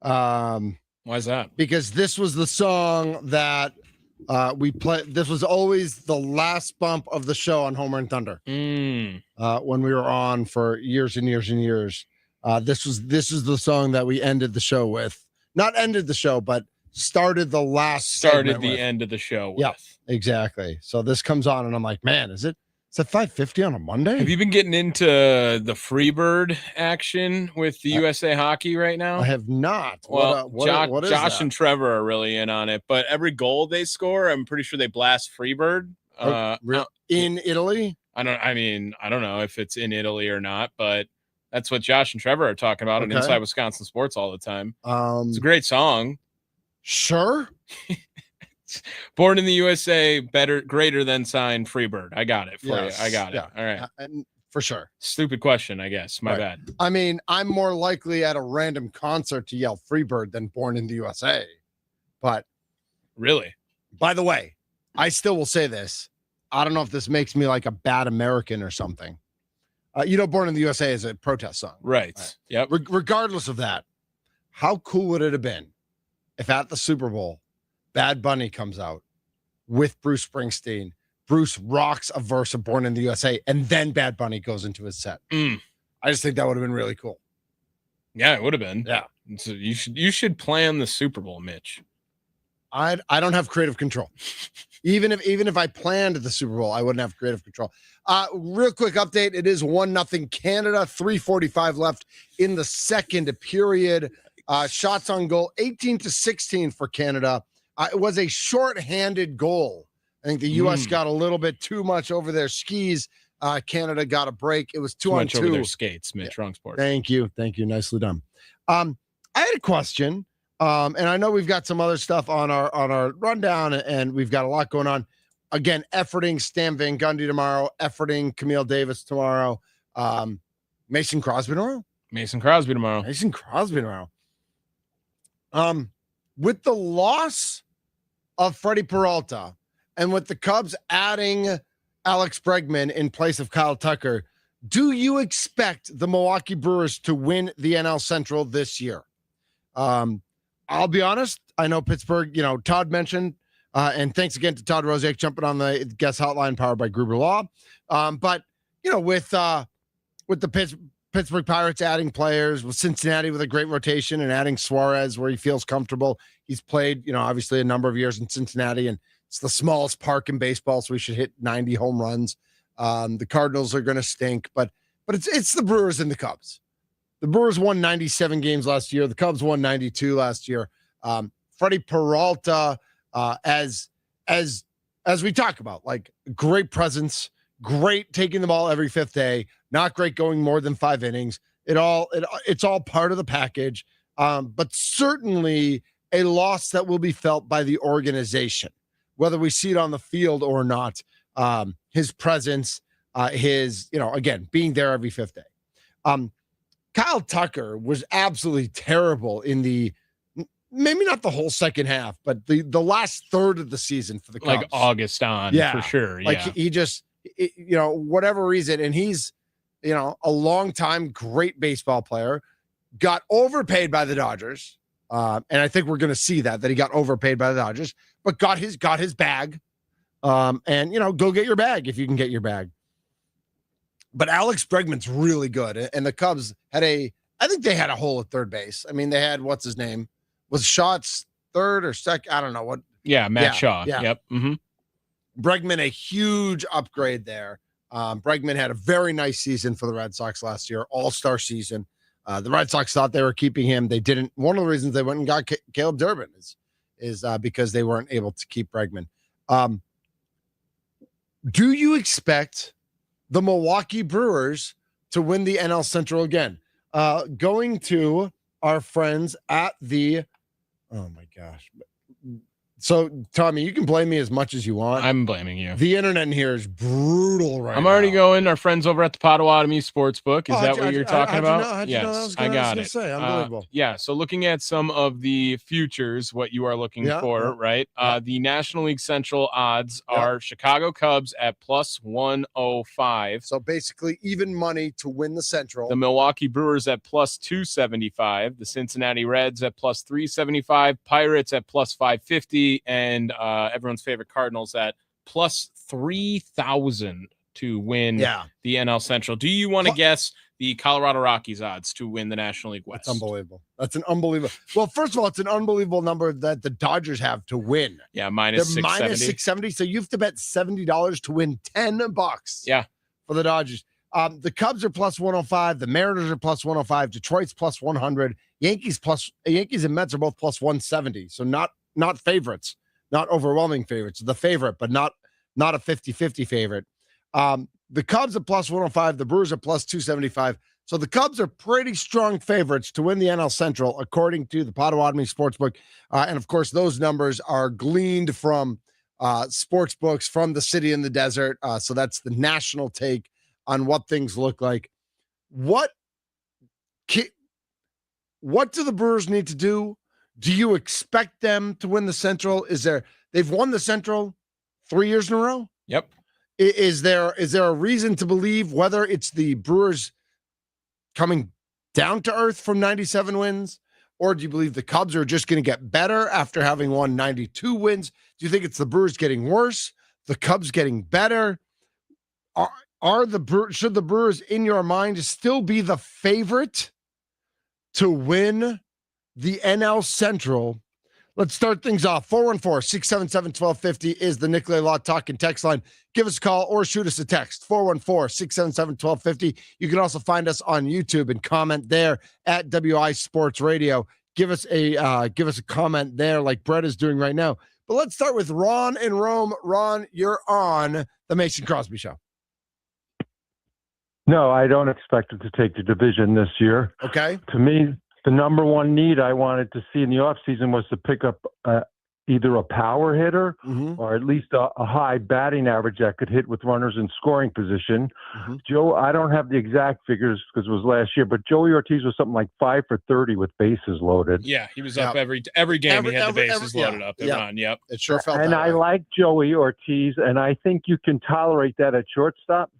Why is that? Because this was the song that we played. This was always the last bump of the show on Homer and Thunder. When we were on for years and years and years. This is the song that we ended the show with. Not ended the show, but started the end of the show with. Yeah, exactly. So this comes on and I'm like, man, is it 5:50 on a Monday? Have you been getting into the Freebird action with the USA Hockey right now? I have not. Well, what is Josh that? and Trevor are really in on it, but every goal they score, I'm pretty sure they blast Freebird. In Italy? I don't know if it's in Italy or not, but that's what Josh and Trevor are talking about on Inside Wisconsin Sports all the time. It's a great song. Sure. Born in the USA, greater than signed Freebird. I got it for you. I got it. Yeah. All right. For sure. Stupid question, I guess. My bad. I mean, I'm more likely at a random concert to yell Freebird than Born in the USA. But really, by the way, I still will say this. I don't know if this makes me like a bad American or something. Born in the USA is a protest song. Right. Yep. Regardless of that, how cool would it have been if at the Super Bowl, Bad Bunny comes out with Bruce Springsteen, Bruce rocks a verse of Born in the USA, and then Bad Bunny goes into his set. I just think that would have been really cool. Yeah, it would have been. Yeah. So you should plan the Super Bowl, Mitch. I don't have creative control. Even if I planned the Super Bowl, I wouldn't have creative control. Real quick update. It is 1-0 Canada, 3:45 left in the second period. Shots on goal, 18-16 for Canada. It was a short-handed goal. I think the U.S. got a little bit too much over their skis. Canada got a break. It was 2 on 2. Over their skates, Mitch. Wrong sport. Thank you. Nicely done. I had a question, and I know we've got some other stuff on our rundown, and we've got a lot going on. Again, efforting Stan Van Gundy tomorrow, efforting Camille Davis tomorrow, Mason Crosby tomorrow. With the loss of Freddie Peralta and with the Cubs adding Alex Bregman in place of Kyle Tucker, do you expect the Milwaukee Brewers to win the NL Central this year? I'll be honest. I know Pittsburgh, Todd mentioned, and thanks again to Todd Rosiak jumping on the guest hotline powered by Gruber Law. But with the Pittsburgh Pirates adding players, with Cincinnati with a great rotation and adding Suarez where he feels comfortable. He's played, obviously a number of years in Cincinnati, and it's the smallest park in baseball, so we should hit 90 home runs. The Cardinals are going to stink, but it's the Brewers and the Cubs. The Brewers won 97 games last year. The Cubs won 92 last year. Freddie Peralta, as we talk about, like great presence, great taking the ball every fifth day, not great going more than 5 innings. It's all part of the package, but certainly a loss that will be felt by the organization, whether we see it on the field or not. His presence, again, being there every fifth day. Kyle Tucker was absolutely terrible in maybe not the whole second half, but the last third of the season for the Cubs. Like August on, for sure. Yeah. Like he just, whatever reason, and he's, a long-time great baseball player, got overpaid by the Dodgers. And I think we're going to see that he got overpaid by the Dodgers, but got his bag. And go get your bag if you can get your bag. But Alex Bregman's really good. And the Cubs I think they had a hole at third base. I mean, they had, what's his name? Was Shaw's third or second? I don't know what. Yeah, Matt Shaw. Yeah. Yep. Mm-hmm. Bregman, a huge upgrade there. Bregman had a very nice season for the Red Sox last year, all-star season. The Red Sox thought they were keeping him. They didn't. One of the reasons they went and got Caleb Durbin is because they weren't able to keep Bregman. Do you expect the Milwaukee Brewers to win the NL Central again? Going to our friends at the, oh my gosh, So, Tommy, you can blame me as much as you want. I'm blaming you. The internet in here is brutal right now. I'm already going. Our friends over at the Potawatomi Sportsbook. Is that what you're talking about? Yes, I got it. Say, unbelievable. Yeah, so looking at some of the futures, what you are looking for, right? The National League Central odds are Chicago Cubs at plus 105. So basically even money to win the Central. The Milwaukee Brewers at plus 275. The Cincinnati Reds at plus 375. Pirates at plus 550. And everyone's favorite Cardinals at plus 3,000 to win the NL Central. Do you want to guess the Colorado Rockies odds to win the National League West? That's unbelievable. That's an unbelievable. Well, first of all, it's an unbelievable number that the Dodgers have to win. Yeah, minus 670. Minus 670. So you have to bet $70 to win $10. Yeah, for the Dodgers. The Cubs are plus 105. The Mariners are plus 105. Detroit's plus 100. Yankees and Mets are both plus 170. So not favorites, not overwhelming favorites. The favorite, but not a 50-50 favorite. The Cubs are plus 105. The Brewers are plus 275. So the Cubs are pretty strong favorites to win the NL Central, according to the Potawatomi Sportsbook. And of course, those numbers are gleaned from sports books from the city in the desert. So that's the national take on what things look like. What do the Brewers need to do? Do you expect them to win the Central? They've won the Central 3 years in a row? Yep. Is there a reason to believe, whether it's the Brewers coming down to earth from 97 wins, or do you believe the Cubs are just going to get better after having won 92 wins? Do you think it's the Brewers getting worse, the Cubs getting better? Should the Brewers, in your mind, still be the favorite to win the NL Central? Let's start things off. 414-677-1250 is the Nicolay Law Talk and text line. Give us a call or shoot us a text. 414-677-1250. You can also find us on YouTube and comment there at WI Sports Radio. Give us a comment there like Brett is doing right now. But let's start with Ron in Rome. Ron, you're on the Mason Crosby Show. No, I don't expect it to take the division this year. Okay. To me, the number one need I wanted to see in the offseason was to pick up either a power hitter or at least a high batting average that could hit with runners in scoring position. Joe, I don't have the exact figures because it was last year, but Joey Ortiz was something like 5 for 30 with bases loaded. Yeah, he was up every game. He had the bases loaded up. Run. Yep. It sure felt and that I way. like Joey Ortiz, and I think you can tolerate that at shortstop.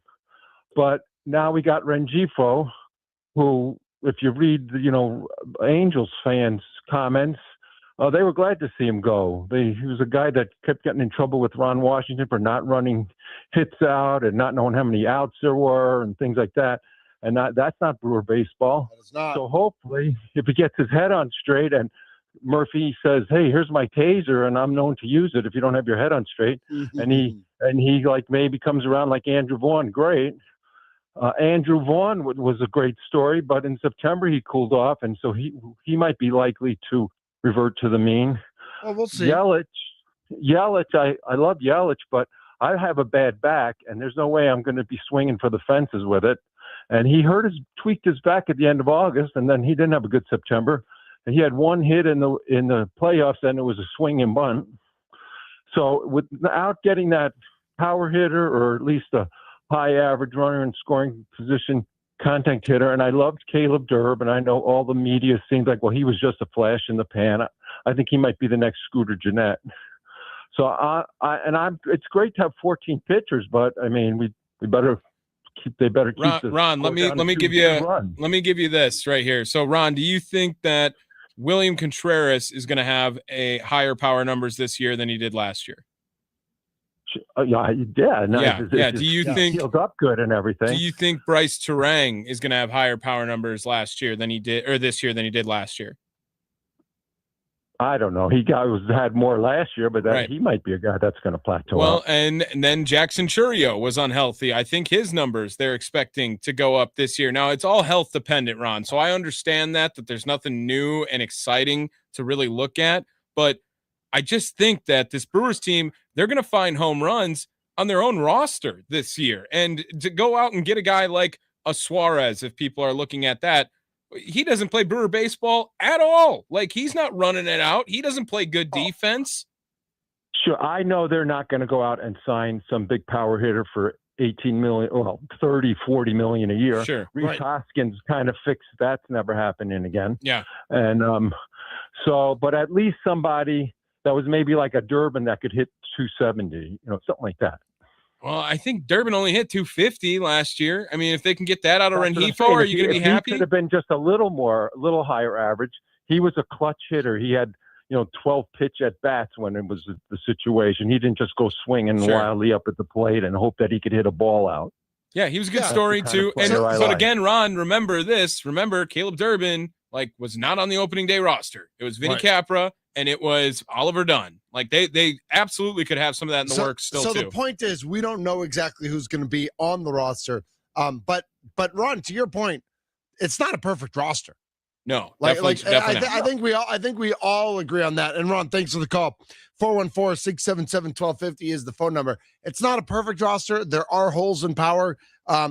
But now we got Rengifo, who, if you read, Angels fans' comments, they were glad to see him go. He was a guy that kept getting in trouble with Ron Washington for not running hits out and not knowing how many outs there were and things like that. And that's not Brewer baseball. It's not. So hopefully, if he gets his head on straight and Murphy says, "Hey, here's my taser, and I'm known to use it if you don't have your head on straight," and he like maybe comes around like Andrew Vaughn, great. Andrew Vaughn was a great story, but in September he cooled off, and so he might be likely to revert to the mean. Well, we'll see. Yelich, I love Yelich, but I have a bad back, and there's no way I'm going to be swinging for the fences with it. And he tweaked his back at the end of August, and then he didn't have a good September. And he had one hit in the playoffs, and it was a swing and bunt. So without getting that power hitter, or at least a high average runner in scoring position contact hitter. And I loved Caleb Durb, and I know all the media seems like, well, he was just a flash in the pan. I think he might be the next Scooter Gennett. So it's great to have 14 pitchers, but I mean, they better keep Ron, let me give you this right here. So Ron, do you think that William Contreras is going to have a higher power numbers this year than he did last year? Do you think healed up good and everything? Do you think Bryce Terang is going to have higher power numbers this year than he did last year? I don't know. He had more last year, but he might be a guy that's going to plateau. Well, and then Jackson Churio was unhealthy. I think his numbers they're expecting to go up this year. Now it's all health dependent, Ron. So I understand that there's nothing new and exciting to really look at, but I just think that this Brewers team, they're going to find home runs on their own roster this year. And to go out and get a guy like a Suarez, if people are looking at that, he doesn't play Brewer baseball at all. Like, he's not running it out. He doesn't play good defense. Sure. I know they're not going to go out and sign some big power hitter for 18 million, well, 30, 40 million a year. Sure. Reese Hoskins kind of fixed that's never happening again. Yeah. And but at least somebody that was maybe like a Durbin that could hit 270, something like that. Well, I think Durbin only hit 250 last year. I mean, if they can get that out of Rengifo, are you going to be happy? He could have been just a little higher average. He was a clutch hitter. He had 12 pitch at bats when it was the situation. He didn't just go swinging wildly up at the plate and hope that he could hit a ball out. Yeah, he was a good story too. But again, Ron, remember this. Remember, Caleb Durbin was not on the opening day roster. It was Vinny Capra and it was Oliver Dunn. They absolutely could have some of that in the works still. So too. the point is, we don't know exactly who's going to be on the roster. But Ron, to your point, it's not a perfect roster. No, definitely I think we all agree on that. And Ron, thanks for the call. 414-677-1250 is the phone number. It's not a perfect roster. There are holes in power.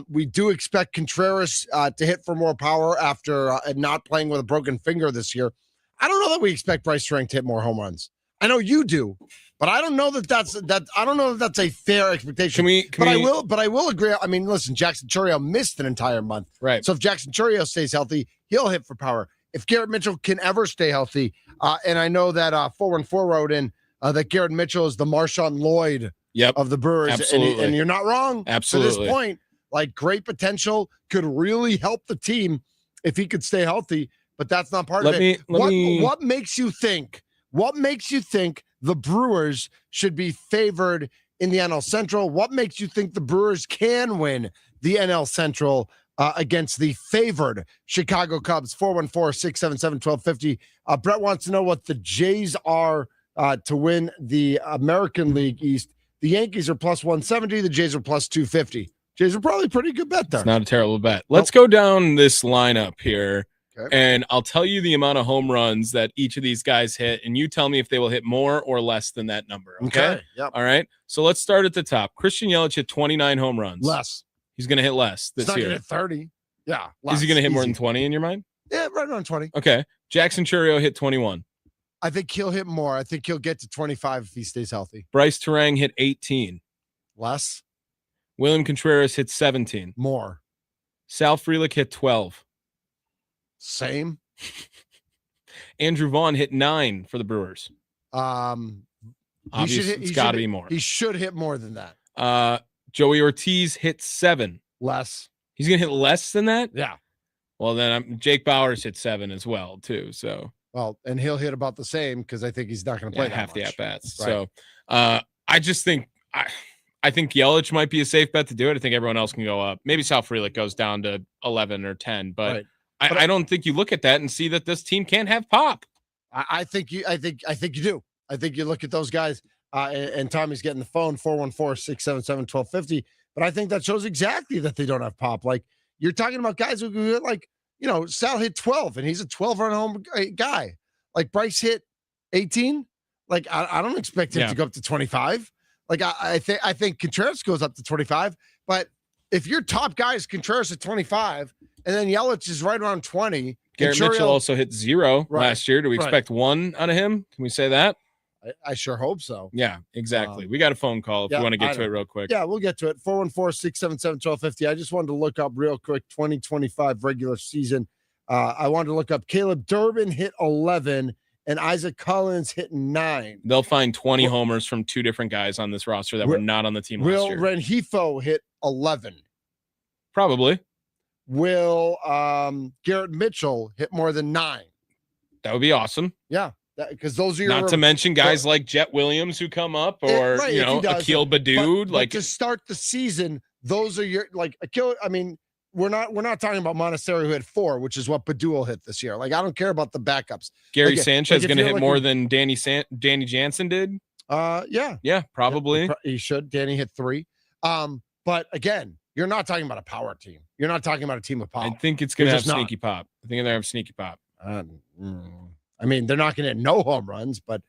We do expect Contreras to hit for more power after not playing with a broken finger this year. I don't know that we expect Bryce Strang to hit more home runs. I know you do, but I don't know that's a fair expectation. I will agree. I mean, listen, Jackson Chourio missed an entire month. Right. So if Jackson Chourio stays healthy, he'll hit for power. If Garrett Mitchell can ever stay healthy, and I know that 414 wrote in that Garrett Mitchell is the Marshawn Lloyd of the Brewers. Absolutely. And you're not wrong. Absolutely. To this point, great potential, could really help the team if he could stay healthy, but that's not part of it. What makes you think the Brewers should be favored in the NL Central? What makes you think the Brewers can win the NL Central against the favored Chicago Cubs? 414-677-1250. Brett wants to know what the Jays are to win the American League East. The Yankees are plus 170. The Jays are plus 250. Jays are probably a pretty good bet there. It's not a terrible bet. Let's go down this lineup here. Okay. And I'll tell you the amount of home runs that each of these guys hit, and you tell me if they will hit more or less than that number. Okay. Yep. All right. So let's start at the top. Christian Yelich hit 29 home runs. Less. He's going to hit less this year. He's not going to hit 30. Yeah. Less. Is he going to hit more than 20 in your mind? Yeah, right around 20. Okay. Jackson Chourio hit 21. I think he'll hit more. I think he'll get to 25 if he stays healthy. Bryce Terang hit 18. Less. William Contreras hit 17. More. Sal Frelick hit 12. Same. Andrew Vaughn hit 9 for the Brewers. Obviously, it's got to be more. He should hit more than that. Joey Ortiz hit 7. Less. He's going to hit less than that? Yeah. Well, then Jake Bauers hit 7 as well, too. So. Well, and he'll hit about the same because I think he's not going to play that half much. The at-bats. Right. So I just think I think Yelich might be a safe bet to do it. I think everyone else can go up. Maybe Sal Frelick goes down to 11 or 10, but right. I don't think you look at that and see that this team can't have pop. I think you do. I think you look at those guys, and Tommy's getting the phone, 414-677-1250. But I think that shows exactly that they don't have pop. You're talking about guys who Sal hit 12, and he's a 12-run home guy. Bryce hit 18. I don't expect him to go up to 25. I think Contreras goes up to 25. But if your top guy is Contreras at 25, and then Yelich is right around 20. Garrett Mitchell also hit 0 last year. Do we expect 1 out of him? Can we say that? I sure hope so. Yeah, exactly. We got a phone call if you want to get to it real quick. Yeah, we'll get to it. 414-677-1250. I just wanted to look up real quick 2025 regular season. I wanted to look up Caleb Durbin hit 11 and Isaac Collins hit 9. They'll find 20 homers from 2 different guys on this roster that were not on the team last year. Will Rengifo hit 11? Probably. Will Garrett Mitchell hit more than 9? That would be awesome. Yeah, because those are your not to mention guys like Jet Williams who come up, or Akil Badoud. But to start the season, those are your Akil. I mean, we're not talking about Montessori who had 4, which is what Badoul hit this year. I don't care about the backups. Gary Sanchez is going to hit more than Danny Jansen did. Yeah, probably. He should. Danny hit 3. But again, you're not talking about a power team. You're not talking about a team of pop. I think it's going to have sneaky pop. I think they're going to have sneaky pop. I mean, they're not going to hit no home runs, but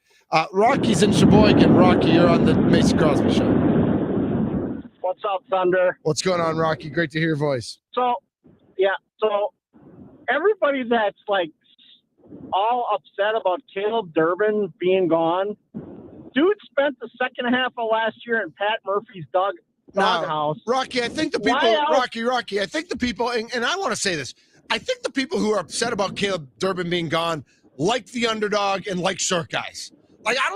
Rocky's in Sheboygan. Rocky, you're on the Mason Crosby Show. What's up, Thunder? What's going on, Rocky? Great to hear your voice. So everybody that's all upset about Caleb Durbin being gone, dude spent the second half of last year in Pat Murphy's doghouse. Rocky, I think the people, Rocky, I think the people, and I want to say this, I think the people who are upset about Caleb Durbin being gone like the underdog and like short guys. Like, I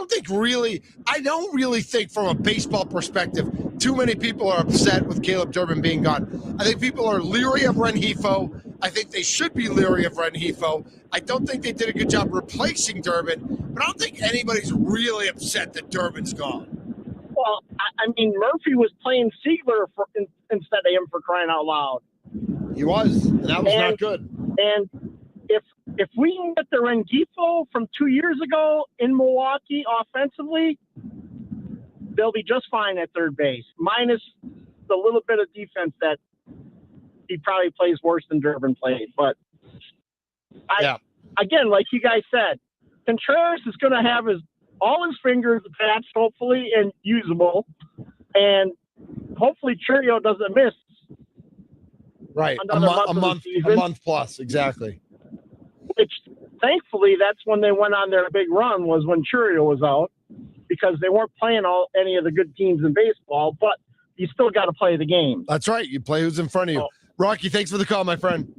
don't really think from a baseball perspective, too many people are upset with Caleb Durbin being gone. I think people are leery of Rengifo. I think they should be leery of Rengifo. I don't think they did a good job replacing Durbin, but I don't think anybody's really upset that Durbin's gone. Well, I mean, Murphy was playing Siegler instead of him, for crying out loud. He was, and that was not good. And if we can get the Rengifo from 2 years ago in Milwaukee offensively, they'll be just fine at third base, minus the little bit of defense that he probably plays worse than Durbin played. But again, like you guys said, Contreras is going to have all his fingers attached, hopefully, and usable. And hopefully Churio doesn't miss. Right. A month plus. Exactly. Which, thankfully, that's when they went on their big run, was when Churio was out, because they weren't playing any of the good teams in baseball, but you still got to play the game. That's right. You play who's in front of you. Rocky, thanks for the call, my friend.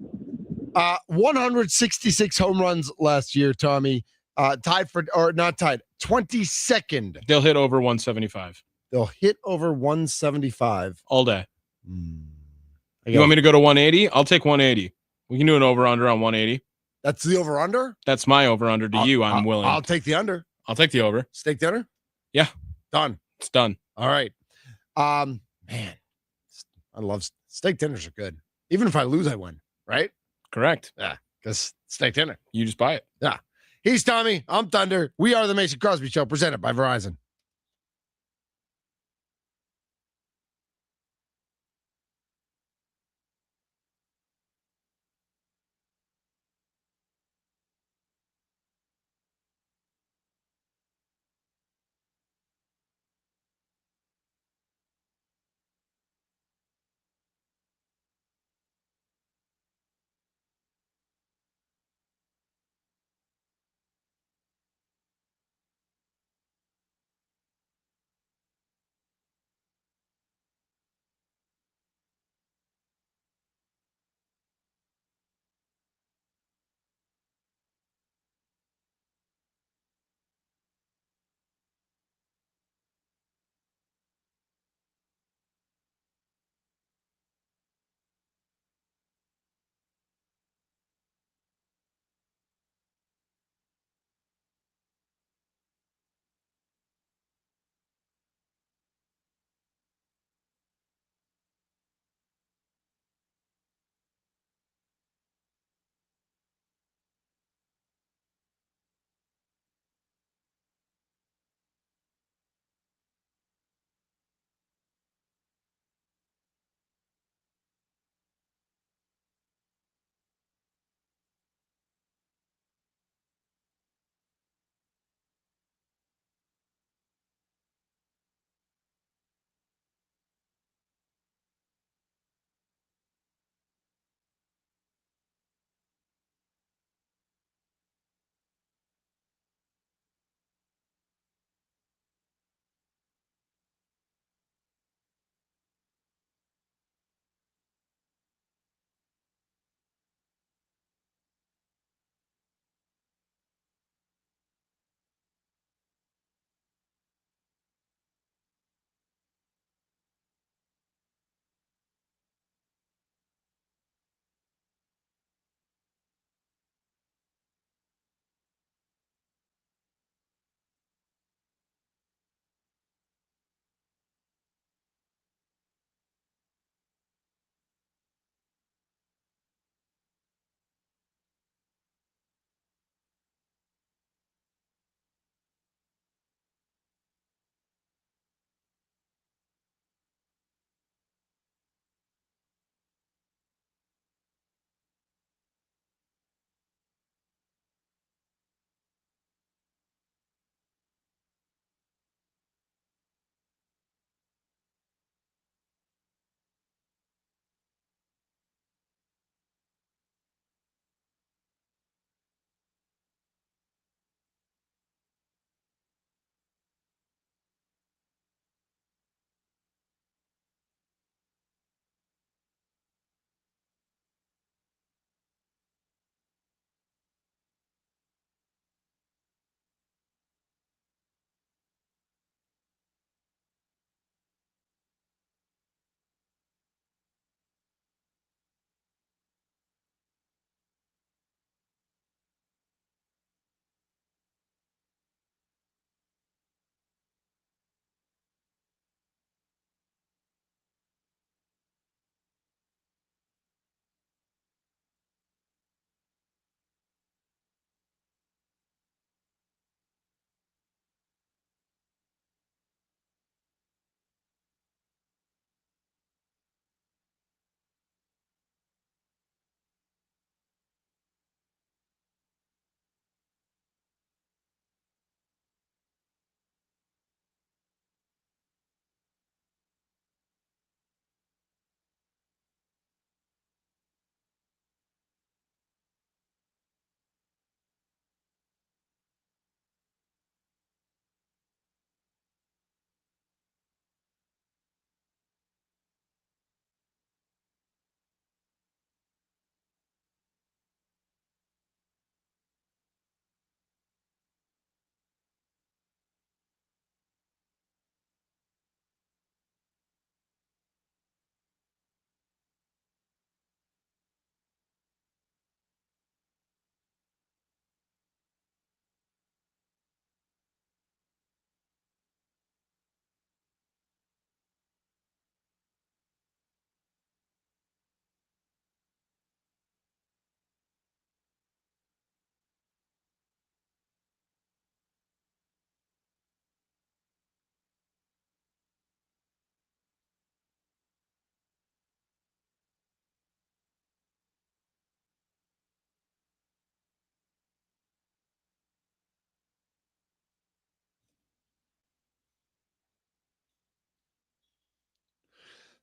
166 home runs last year, Tommy. Not tied, 22nd. They'll hit over 175. They'll hit over 175 all day. You want me to go to 180? I'll take 180. We can do an over-under on 180. That's the over-under? That's my over-under to you. I'm willing. I'll take the under. I'll take the over. Steak dinner? Yeah. Done. It's done. All right. Man, I love steak dinners are good. Even if I lose, I win, right? Correct. Yeah, because steak dinner. You just buy it. Yeah. He's Tommy. I'm Thunder. We are the Mason Crosby Show, presented by Verizon.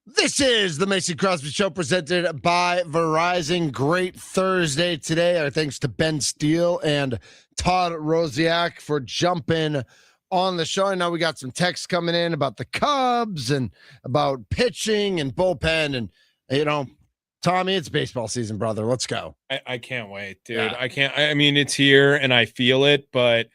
This is the Mason Crosby Show presented by Verizon. Great Thursday today. Our thanks to Ben Steele and Todd Rosiak for jumping on the show. I know we got some texts coming in about the Cubs and about pitching and bullpen. And, you know, Tommy, it's baseball season, brother. Let's go. I can't wait, dude. Yeah. I can't. I mean, it's here and I feel it, but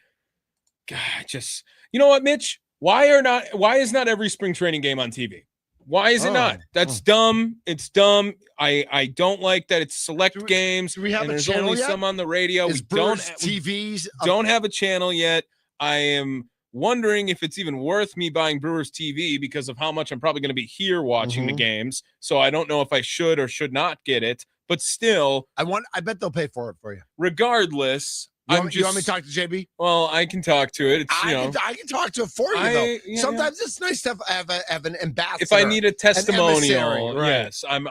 God, just, you know what, Mitch? Why is not every spring training game on TV? Why is it not? That's dumb. It's dumb. I don't like that it's select games. Do we have and a there's channel only yet? some on the radio. Is Brewers TVs don't have a channel yet. I am wondering if it's even worth me buying Brewers TV because of how much I'm probably going to be here watching the games. So I don't know if I should or should not get it. But still, I bet they'll pay for it for you. Regardless, you want me to talk to JB? Well, I can talk to it. It's, I can talk to it for you, though. Yeah, sometimes it's nice to have an ambassador. If I need a testimonial, emissary, right. yes, I'm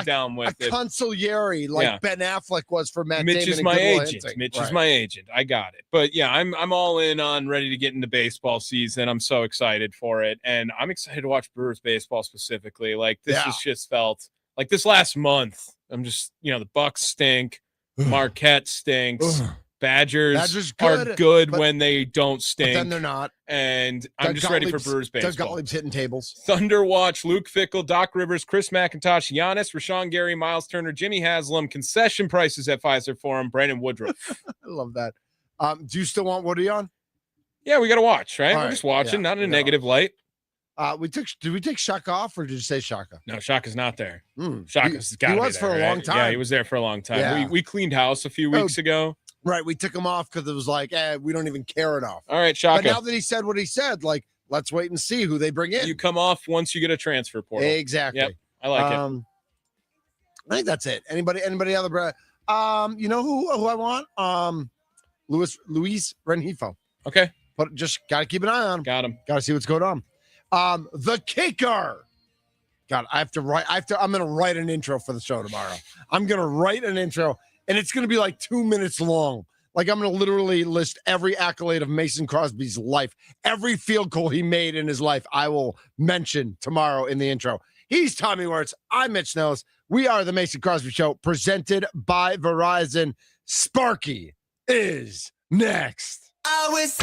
down with it. A consigliere like Ben Affleck was for Matt Mitch Damon. Is my agent. Mitch is my agent. I got it. But yeah, I'm all in on ready to get into baseball season. I'm so excited for it, and I'm excited to watch Brewers baseball specifically. Like this has just felt like this last month. I'm just the Bucks stink, Marquette stinks. Badgers are good when they don't stink. But then they're not. And I'm just ready for Brewers baseball. Doug Gottlieb's hitting tables. Thunder Watch, Luke Fickell, Doc Rivers, Chris McIntosh, Giannis, Rashawn Gary, Miles Turner, Jimmy Haslam, concession prices at Pfizer Forum, Brandon Woodruff. I love that. Do you still want Woody on? Yeah, we got to watch, right? All We're just watching, not in a negative light. Did we take Shaka off or did you say Shaka? No, Shaka's not there. Shaka's got to be there. He was for a long time. Yeah, he was there for a long time. Yeah. We cleaned house a few weeks ago. Right, we took him off because it was like, we don't even care enough. All right, Shaka. But now that he said what he said, like, let's wait and see who they bring in. You come off once you get a transfer portal. Exactly. Yep, I like it. I think that's it. Anybody other? You know who I want? Luis Rengifo. Okay. But just gotta keep an eye on him. Got him. Gotta see what's going on. The kicker. God, I'm gonna write an intro for the show tomorrow. I'm gonna write an intro. And it's going to be like 2 minutes long. Like I'm going to literally list every accolade of Mason Crosby's life. Every field goal he made in his life, I will mention tomorrow in the intro. He's Tommy Wirtz. I'm Mitch Nellis. We are the Mason Crosby Show presented by Verizon. Sparky is next. I was